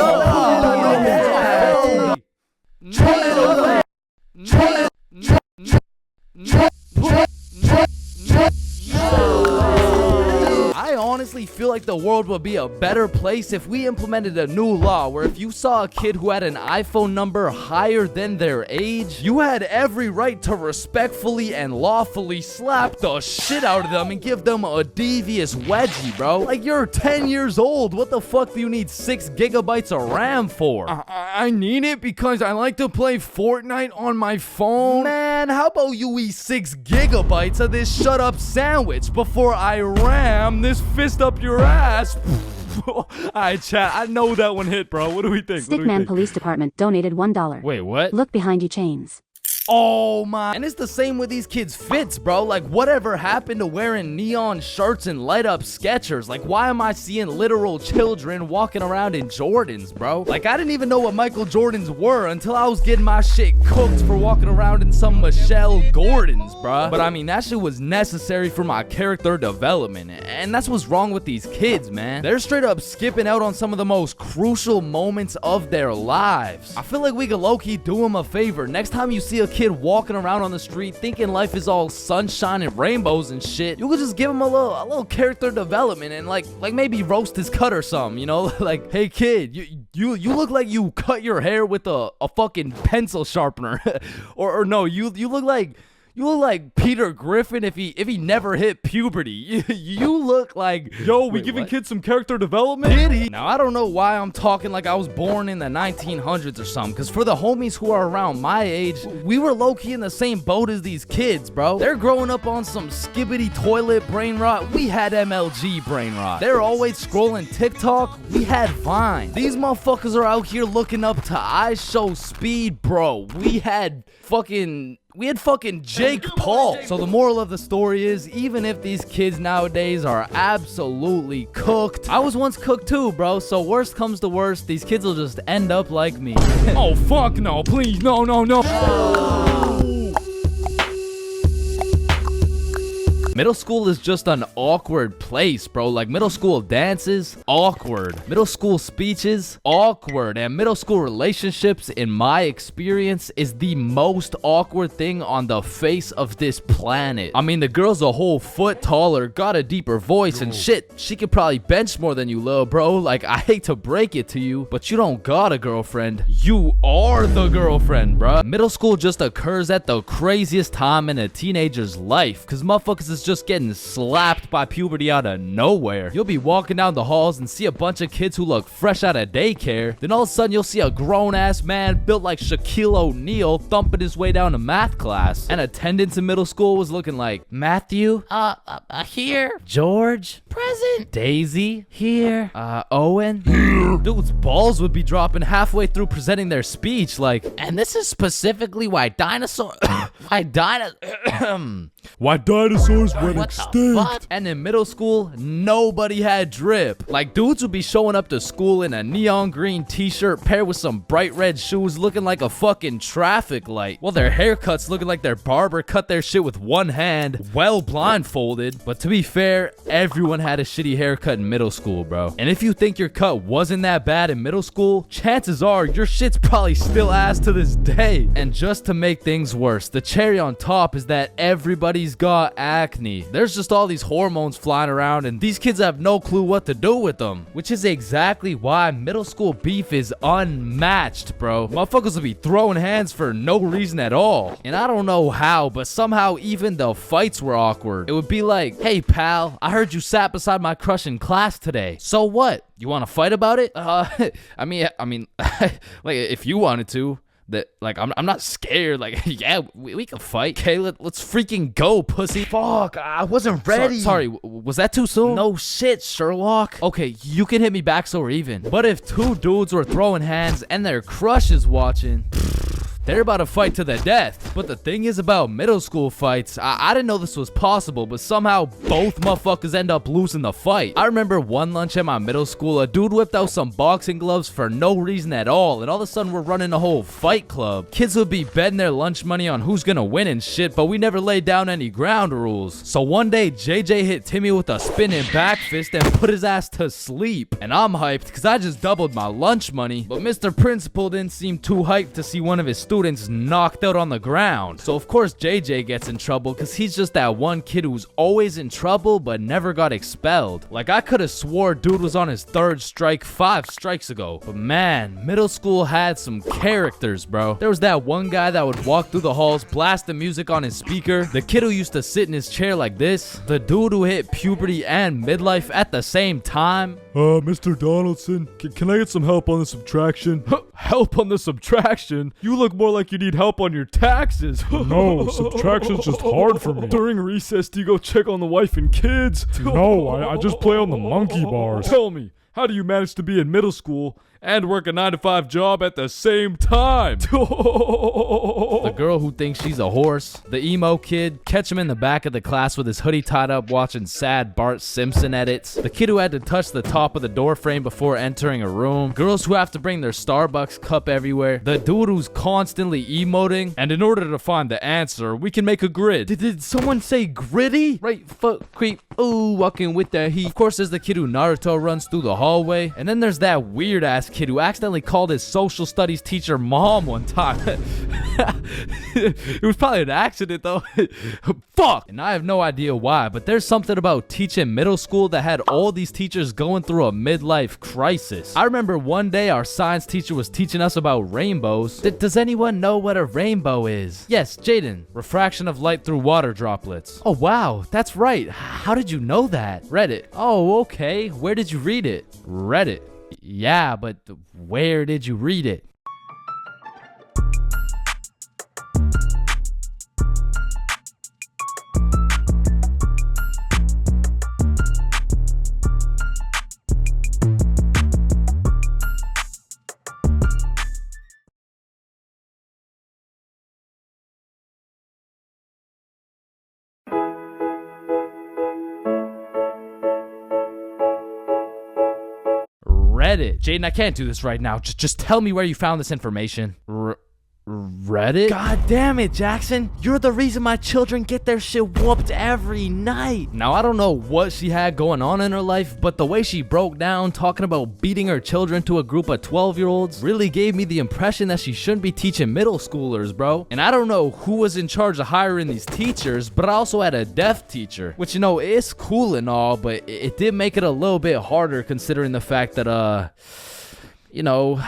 I honestly feel like the world would be a better place if we implemented a new law where if you saw a kid who had an iPhone number higher than their age, you had every right to respectfully and lawfully slap the shit out of them and give them a devious wedgie, bro. Like, you're 10 years old. What the fuck do you need 6 gigabytes of RAM for? I need it because I like to play Fortnite on my phone. Man, how about you eat 6 gigabytes of this shut up sandwich before I ram this fist up your ass? Alright, chat. I know that one hit, bro. What do we think? Stickman Police Department donated $1. Wait, what? Look behind you, Chains. Oh my. And it's the same with these kids' fits, bro. Like, whatever happened to wearing neon shirts and light up Skechers? Like, why am I seeing literal children walking around in Jordans, bro? Like, I didn't even know what Michael Jordans were until I was getting my shit cooked for walking around in some Michelle Gordons, bro. But I mean, that shit was necessary for my character development. And that's what's wrong with these kids, man. They're straight up skipping out on some of the most crucial moments of their lives. I feel like we could low-key do them a favor. Next time you see a kid walking around on the street thinking life is all sunshine and rainbows and shit, you could just give him a little character development and like maybe roast his cut or something, you know? Like, hey kid, you look like you cut your hair with a fucking pencil sharpener. or no, you look like Peter Griffin if he never hit puberty. You look like... Yo, we giving kids some character development? Did he? Now, I don't know why I'm talking like I was born in the 1900s or something, because for the homies who are around my age, we were low-key in the same boat as these kids, bro. They're growing up on some skibbity toilet brain rot. We had MLG brain rot. They're always scrolling TikTok. We had Vine. These motherfuckers are out here looking up to I Show Speed, bro. We had fucking Jake Paul. So the moral of the story is, even if these kids nowadays are absolutely cooked, I was once cooked too, bro. So worst comes to worst, these kids will just end up like me. Oh, fuck no, please, no. Middle school is just an awkward place, bro. Like, middle school dances, awkward. Middle school speeches, awkward. And middle school relationships, in my experience, is the most awkward thing on the face of this planet. I mean, the girl's a whole foot taller, got a deeper voice, and shit, she could probably bench more than you, little bro. Like, I hate to break it to you, but you don't got a girlfriend. You are the girlfriend, bro. Middle school just occurs at the craziest time in a teenager's life, because motherfuckers is just getting slapped by puberty out of nowhere. You'll be walking down the halls and see a bunch of kids who look fresh out of daycare. Then all of a sudden you'll see a grown-ass man built like Shaquille O'Neal thumping his way down to math class. And attendance in middle school was looking like Matthew, here. George, present. Daisy, here. Owen. Dude's balls would be dropping halfway through presenting their speech, like, and this is specifically why dinosaurs went extinct. And in middle school, nobody had drip. Like, dudes would be showing up to school in a neon green t-shirt paired with some bright red shoes looking like a fucking traffic light. Well, their haircuts looking like their barber cut their shit with one hand, well blindfolded. But to be fair, everyone had a shitty haircut in middle school, bro. And if you think your cut wasn't that bad in middle school, chances are your shit's probably still ass to this day. And just to make things worse, the cherry on top is that everybody's got acne. There's just all these hormones flying around and these kids have no clue what to do with them, which is exactly why middle school beef is unmatched, bro. Motherfuckers will be throwing hands for no reason at all. And I don't know how, but somehow even the fights were awkward. It would be like, hey pal, I heard you sat beside my crush in class today. So what? You want to fight about it? I mean, like, if you wanted to. That, like, I'm not scared. Like, yeah, we can fight. Okay, let's freaking go, pussy. Fuck, I wasn't ready. Sorry, was that too soon? No shit, Sherlock. Okay, you can hit me back so we're even. But if two dudes were throwing hands and their crush is watching, they're about to fight to the death. But the thing is about middle school fights, I didn't know this was possible, but somehow both motherfuckers end up losing the fight. I remember one lunch at my middle school, a dude whipped out some boxing gloves for no reason at all, and all of a sudden we're running a whole fight club. Kids would be betting their lunch money on who's gonna win and shit, but we never laid down any ground rules. So one day, JJ hit Timmy with a spinning back fist and put his ass to sleep. And I'm hyped, because I just doubled my lunch money, but Mr. Principal didn't seem too hyped to see one of his students knocked out on the ground. So of course JJ gets in trouble because he's just that one kid who's always in trouble but never got expelled. Like, I could have swore dude was on his third strike 5 strikes ago. But man, middle school had some characters, bro. There was that one guy that would walk through the halls blasting music on his speaker, the kid who used to sit in his chair like this, the dude who hit puberty and midlife at the same time. Mr. Donaldson, can I get some help on the subtraction? Help on the subtraction? You look more like you need help on your taxes. No, subtraction's just hard for me. During recess, do you go check on the wife and kids? No, I just play on the monkey bars. Tell me, How do you manage to be in middle school and work a 9-to-5 job at the same time? The girl who thinks she's a horse, the emo kid, catch him in the back of the class with his hoodie tied up watching sad Bart Simpson edits, the kid who had to touch the top of the door frame before entering a room, girls who have to bring their Starbucks cup everywhere, the dude who's constantly emoting, and in order to find the answer, we can make a grid. Did someone say gritty? Right foot creep, ooh, walking with that heat. Of course, there's the kid who Naruto runs through the hallway, and then there's that weird ass kid who accidentally called his social studies teacher mom one time. It was probably an accident though. Fuck! And I have no idea why, but there's something about teaching middle school that had all these teachers going through a midlife crisis. I remember one day our science teacher was teaching us about rainbows. Does anyone know what a rainbow is? Yes, Jaden. Refraction of light through water droplets. Oh wow, that's right. How did you know that? Reddit. Oh, okay. Where did you read it? Reddit. Yeah, but where did you read it? Reddit. Jaden, I can't do this right now. Just tell me where you found this information. Reddit? God damn it, Jackson. You're the reason my children get their shit whooped every night. Now, I don't know what she had going on in her life, but the way she broke down talking about beating her children to a group of 12-year-olds really gave me the impression that she shouldn't be teaching middle schoolers, bro. And I don't know who was in charge of hiring these teachers, but I also had a deaf teacher, which, you know, it's cool and all, but it did make it a little bit harder considering the fact that, you know,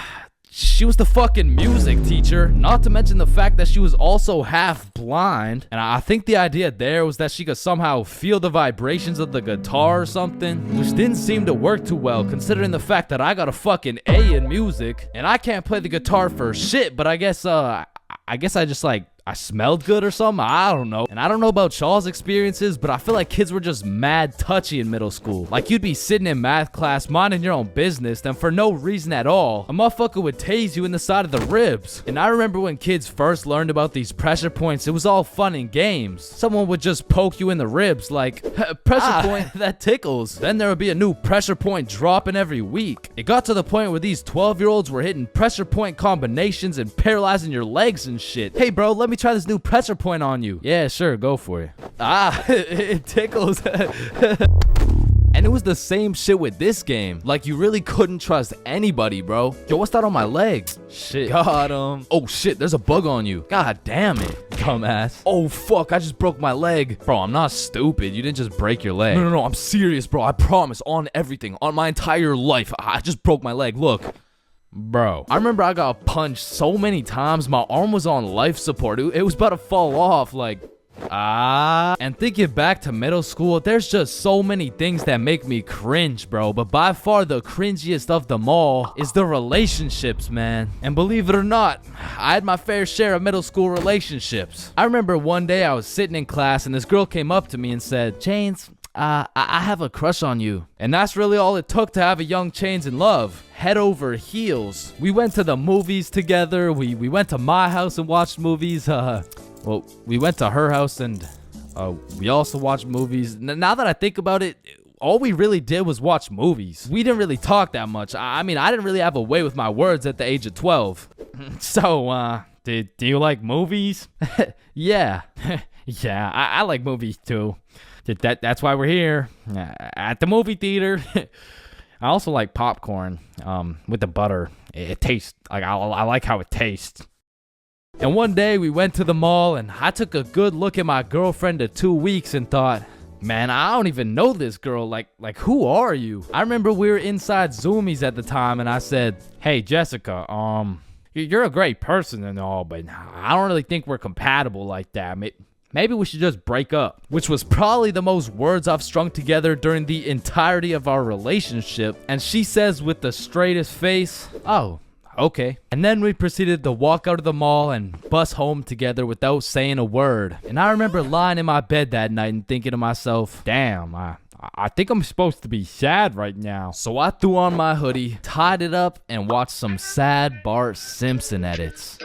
she was the fucking music teacher, not to mention the fact that she was also half blind. And I think the idea there was that she could somehow feel the vibrations of the guitar or something, which didn't seem to work too well considering the fact that I got a fucking A in music and I can't play the guitar for shit, but I guess I just like I smelled good or something. I don't know. And I don't know about Shaw's experiences, but I feel like kids were just mad touchy in middle school. Like you'd be sitting in math class minding your own business, then for no reason at all, a motherfucker would tase you in the side of the ribs. And I remember when kids first learned about these pressure points, it was all fun and games. Someone would just poke you in the ribs like, pressure point, that tickles. Then there would be a new pressure point dropping every week. It got to the point where these 12-year-olds were hitting pressure point combinations and paralyzing your legs and shit. Hey bro, let me try this new pressure point on you. Yeah, sure, go for it. It tickles. And it was the same shit with this game. Like, you really couldn't trust anybody, bro. Yo, what's that on my legs? Shit. Got him. Oh, shit, there's a bug on you. God damn it, dumbass. Oh, fuck, I just broke my leg. Bro, I'm not stupid. You didn't just break your leg. No, I'm serious, bro. I promise, on everything, on my entire life. I just broke my leg. Look. Bro, I remember I got punched so many times, my arm was on life support. It was about to fall off, like, And thinking back to middle school, there's just so many things that make me cringe, bro. But by far the cringiest of them all is the relationships, man. And believe it or not, I had my fair share of middle school relationships. I remember one day I was sitting in class and this girl came up to me and said, Chains, I have a crush on you. And that's really all it took to have a young Chains in love. Head over heels. We went to the movies together. We went to my house and watched movies. Well, we went to her house and we also watched movies. Now that I think about it, all we really did was watch movies. We didn't really talk that much. I mean, I didn't really have a way with my words at the age of 12. So, do you like movies? Yeah. Yeah, I like movies too. That's why we're here at the movie theater. I also like popcorn with the butter. It tastes like I like how it tastes. And one day we went to the mall and I took a good look at my girlfriend of 2 weeks and thought, man, I don't even know this girl. Like who are you? I remember we were inside Zoomies at the time and I said, hey Jessica, you're a great person and all, but I don't really think we're compatible like that. Maybe we should just break up. Which was probably the most words I've strung together during the entirety of our relationship. And she says with the straightest face, oh, okay. And then we proceeded to walk out of the mall and bus home together without saying a word. And I remember lying in my bed that night and thinking to myself, damn, I I think I'm supposed to be sad right now. So I threw on my hoodie, tied it up, and watched some sad Bart Simpson edits.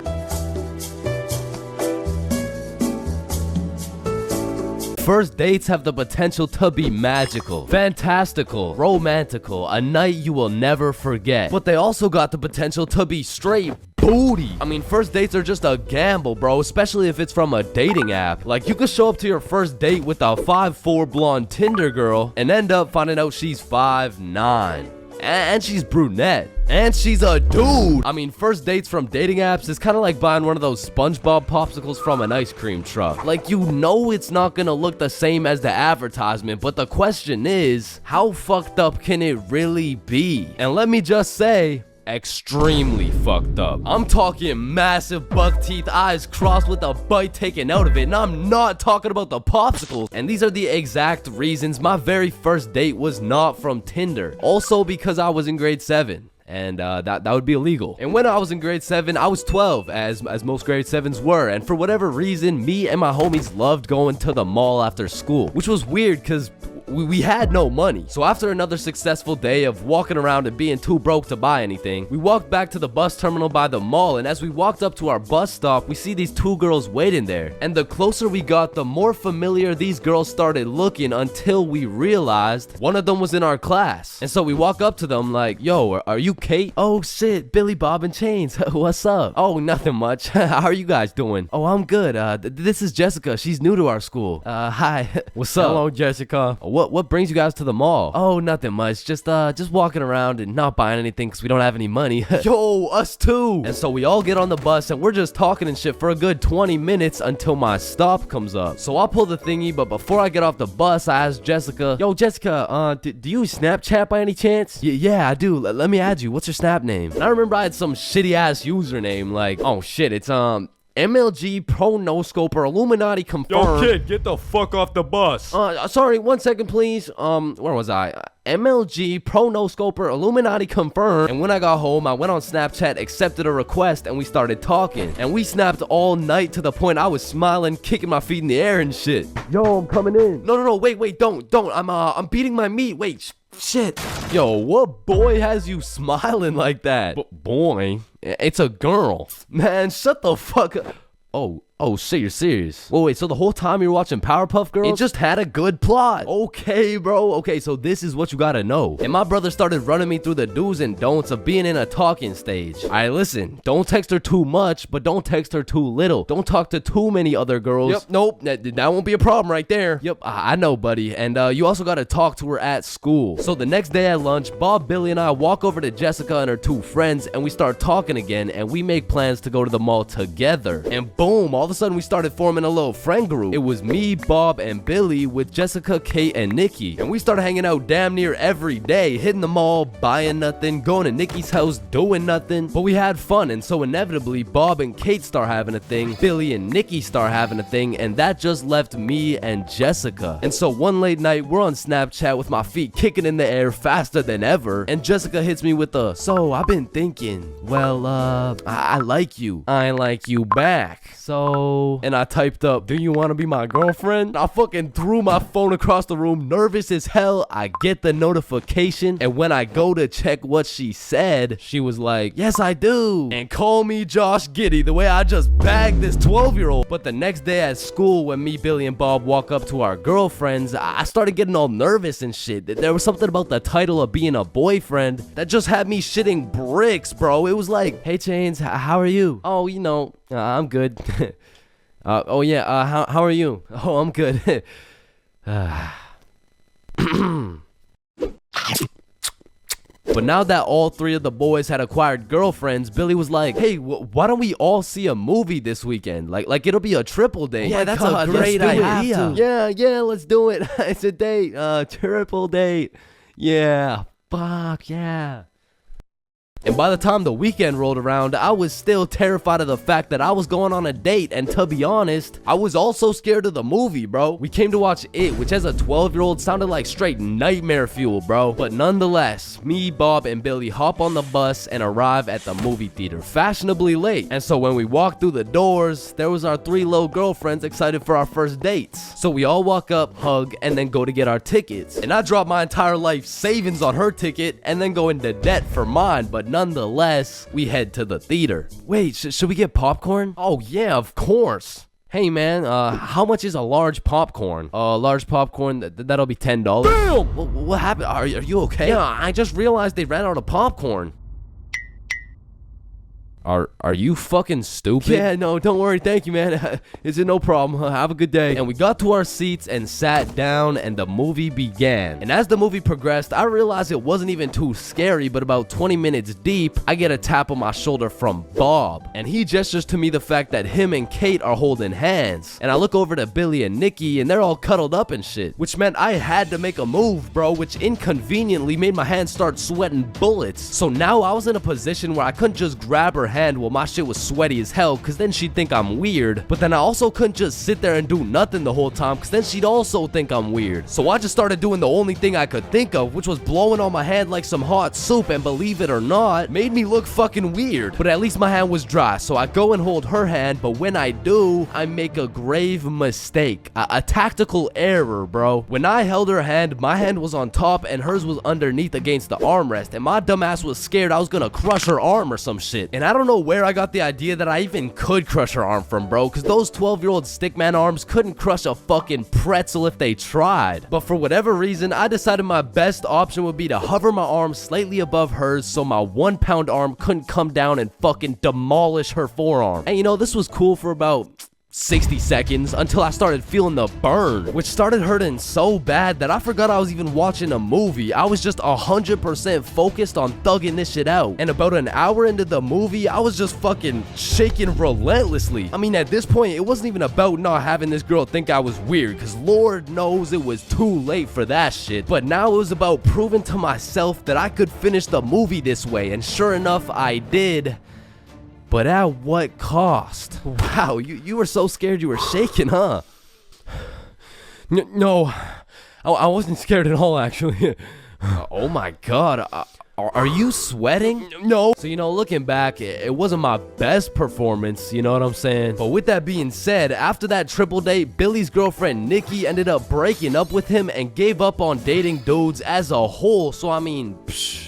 First dates have the potential to be magical, fantastical, romantical, a night you will never forget. But they also got the potential to be straight booty. I mean, first dates are just a gamble, bro, especially if it's from a dating app. Like, you could show up to your first date with a 5'4" blonde Tinder girl and end up finding out she's 5'9". And she's brunette. And she's a dude. I mean, first dates from dating apps is kind of like buying one of those SpongeBob popsicles from an ice cream truck. Like, you know it's not gonna look the same as the advertisement, but the question is, how fucked up can it really be? And let me just say, extremely fucked up. I'm talking massive buck teeth, eyes crossed with a bite taken out of it, and I'm not talking about the popsicles. And these are the exact reasons my very first date was not from Tinder. Also because I was in grade 7. And that would be illegal. And when I was in grade 7, I was 12, as most grade 7s were. And for whatever reason, me and my homies loved going to the mall after school, which was weird because we had no money. So after another successful day of walking around and being too broke to buy anything, we walked back to the bus terminal by the mall, and as we walked up to our bus stop, we see these two girls waiting there. And the closer we got, the more familiar these girls started looking, until we realized one of them was in our class. And so we walk up to them like, yo, are you Kate? Oh shit, Billy, Bob, and Chains. What's up? Oh, nothing much. How are you guys doing? Oh, I'm good. This is Jessica. She's new to our school. Hi. What's up? Hello, Jessica. What brings you guys to the mall? Oh, nothing much. Just walking around and not buying anything because we don't have any money. Yo, us too. And so we all get on the bus and we're just talking and shit for a good 20 minutes until my stop comes up. So I'll pull the thingy, but before I get off the bus, I ask Jessica, yo, Jessica, do you Snapchat by any chance? Yeah, I do. Let me add you. What's your Snap name? And I remember I had some shitty ass username like, oh shit, it's MLG Pro No Scoper Illuminati confirmed. Yo, kid, get the fuck off the bus. Sorry, 1 second, please. Where was I? MLG Pro No Scoper Illuminati confirmed. And when I got home, I went on Snapchat, accepted a request, and we started talking. And we snapped all night to the point I was smiling, kicking my feet in the air and shit. Yo, I'm coming in. No, wait, don't. I'm beating my meat. Wait, shit. Yo, what boy has you smiling like that? Boy, it's a girl. Man, shut the fuck up. Oh shit, you're serious? Wait, so the whole time you were watching Powerpuff Girls? It just had a good plot. Okay, bro. Okay, so this is what you gotta know. And my brother started running me through the do's and don'ts of being in a talking stage. Alright, listen. Don't text her too much, but don't text her too little. Don't talk to too many other girls. Yep, nope. That won't be a problem right there. Yep, I know, buddy. And you also gotta talk to her at school. So the next day at lunch, Bob, Billy, and I walk over to Jessica and her two friends, and we start talking again, and we make plans to go to the mall together. And boom, all of a sudden we started forming a little friend group. It was me, Bob, and Billy with Jessica, Kate, and Nikki. And we started hanging out damn near every day, hitting the mall, buying nothing, going to Nikki's house, doing nothing. But we had fun, and so inevitably, Bob and Kate start having a thing, Billy and Nikki start having a thing, and that just left me and Jessica. And so one late night, we're on Snapchat with my feet kicking in the air faster than ever, and Jessica hits me with a, so I've been thinking, well, I like you. I like you back. So... And I typed up, do you want to be my girlfriend? I fucking threw my phone across the room, nervous as hell. I get the notification, and when I go to check what she said, she was like, yes, I do. And call me Josh Giddy, the way I just bagged this 12-year-old. But the next day at school, when me, Billy, and Bob walk up to our girlfriends, I started getting all nervous and shit. There was something about the title of being a boyfriend that just had me shitting bricks, bro. It was like, hey, Chains, how are you? Oh, you know, I'm good. Oh yeah, how are you? Oh, I'm good. But now that all three of the boys had acquired girlfriends, Billy was like, hey, why don't we all see a movie this weekend? Like it'll be a triple date. Yeah, that's a great idea. Yeah, let's do it. It's a date, triple date. Yeah, fuck yeah. And by the time the weekend rolled around, I was still terrified of the fact that I was going on a date, and to be honest, I was also scared of the movie, bro. We came to watch It, which as a 12-year-old sounded like straight nightmare fuel, bro. But nonetheless, me, Bob, and Billy hop on the bus and arrive at the movie theater fashionably late. And so when we walked through the doors, there was our 3 little girlfriends excited for our first dates. So we all walk up, hug, and then go to get our tickets. And I dropped my entire life savings on her ticket and then go into debt for mine, but nonetheless, we head to the theater. Wait, should we get popcorn? Oh yeah, of course. Hey man, how much is a large popcorn? Large popcorn, that'll be $10. Damn! What happened? Are you okay? Yeah, I just realized they ran out of popcorn. Are you fucking stupid? Yeah, no, don't worry. Thank you, man. Is it no problem? Have a good day. And we got to our seats and sat down, and the movie began. And as the movie progressed, I realized it wasn't even too scary, but about 20 minutes deep, I get a tap on my shoulder from Bob. And he gestures to me the fact that him and Kate are holding hands. And I look over to Billy and Nikki, and they're all cuddled up and shit. Which meant I had to make a move, bro, which inconveniently made my hands start sweating bullets. So now I was in a position where I couldn't just grab her hand while my shit was sweaty as hell, cause then she'd think I'm weird. But then I also couldn't just sit there and do nothing the whole time, cause then she'd also think I'm weird. So I just started doing the only thing I could think of, which was blowing on my hand like some hot soup, and believe it or not, made me look fucking weird. But at least my hand was dry, so I go and hold her hand, but when I do, I make a grave mistake. A tactical error, bro. When I held her hand, my hand was on top and hers was underneath against the armrest, and my dumbass was scared I was gonna crush her arm or some shit. And I don't know where I got the idea that I even could crush her arm from, bro, because those 12-year-old stickman arms couldn't crush a fucking pretzel if they tried. But for whatever reason, I decided my best option would be to hover my arm slightly above hers so my 1-pound arm couldn't come down and fucking demolish her forearm. And you know, this was cool for about 60 seconds until I started feeling the burn, which started hurting so bad that I forgot I was even watching a movie. I was just 100% focused on thugging this shit out. And about an hour into the movie, I was just fucking shaking relentlessly. I mean, at this point, it wasn't even about not having this girl think I was weird, because Lord knows it was too late for that shit. But now it was about proving to myself that I could finish the movie this way, and sure enough, I did. But at what cost? Wow, you were so scared you were shaking, huh? No, I wasn't scared at all, actually. Oh my god, are you sweating? No. So, you know, looking back, it wasn't my best performance, you know what I'm saying? But with that being said, after that triple date, Billy's girlfriend Nikki ended up breaking up with him and gave up on dating dudes as a whole. So, I mean,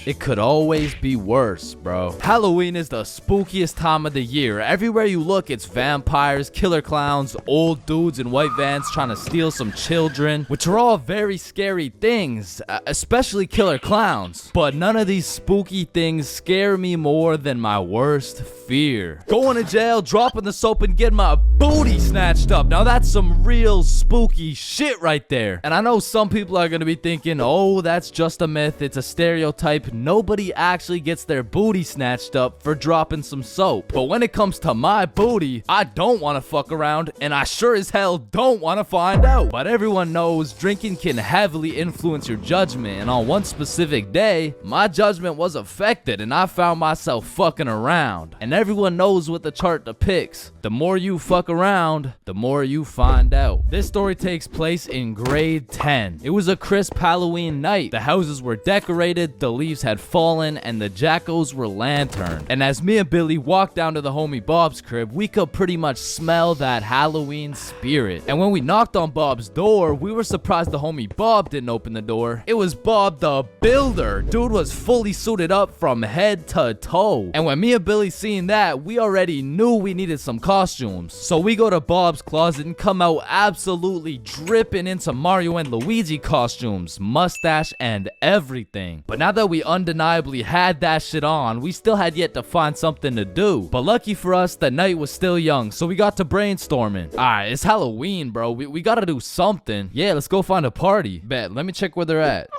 it could always be worse, bro. Halloween is the spookiest time of the year. Everywhere you look, it's vampires, killer clowns, old dudes in white vans trying to steal some children, which are all very scary things, especially killer clowns. But none of these spooky things scare me more than my worst fear. Going to jail, dropping the soap, and getting my booty snatched up. Now that's some real spooky shit right there. And I know some people are gonna be thinking, oh, that's just a myth, it's a stereotype. Nobody actually gets their booty snatched up for dropping some soap. But when it comes to my booty, I don't want to fuck around, and I sure as hell don't want to find out. But everyone knows drinking can heavily influence your judgment, and on one specific day, my judgment was affected and I found myself fucking around. And everyone knows what the chart depicts. The more you fuck around, the more you find out. This story takes place in grade 10. It was a crisp Halloween night. The houses were decorated, the leaves had fallen, and the jackos were lanterned. And as me and Billy walked down to the homie Bob's crib, we could pretty much smell that Halloween spirit. And when we knocked on Bob's door, we were surprised the homie Bob didn't open the door. It was Bob the Builder. Dude was fully suited up from head to toe. And when me and Billy seen that, we already knew we needed some costumes. So we go to Bob's closet and come out absolutely dripping in some Mario and Luigi costumes, mustache and everything. But now that we undeniably had that shit on, we still had yet to find something to do. But lucky for us, the night was still young, so we got to brainstorming. Alright, it's Halloween, bro. We gotta do something. Yeah, let's go find a party. Bet, let me check where they're at.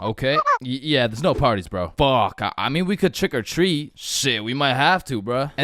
Okay. Yeah, there's no parties, bro. Fuck. I mean, we could trick or treat. Shit, we might have to, bro. And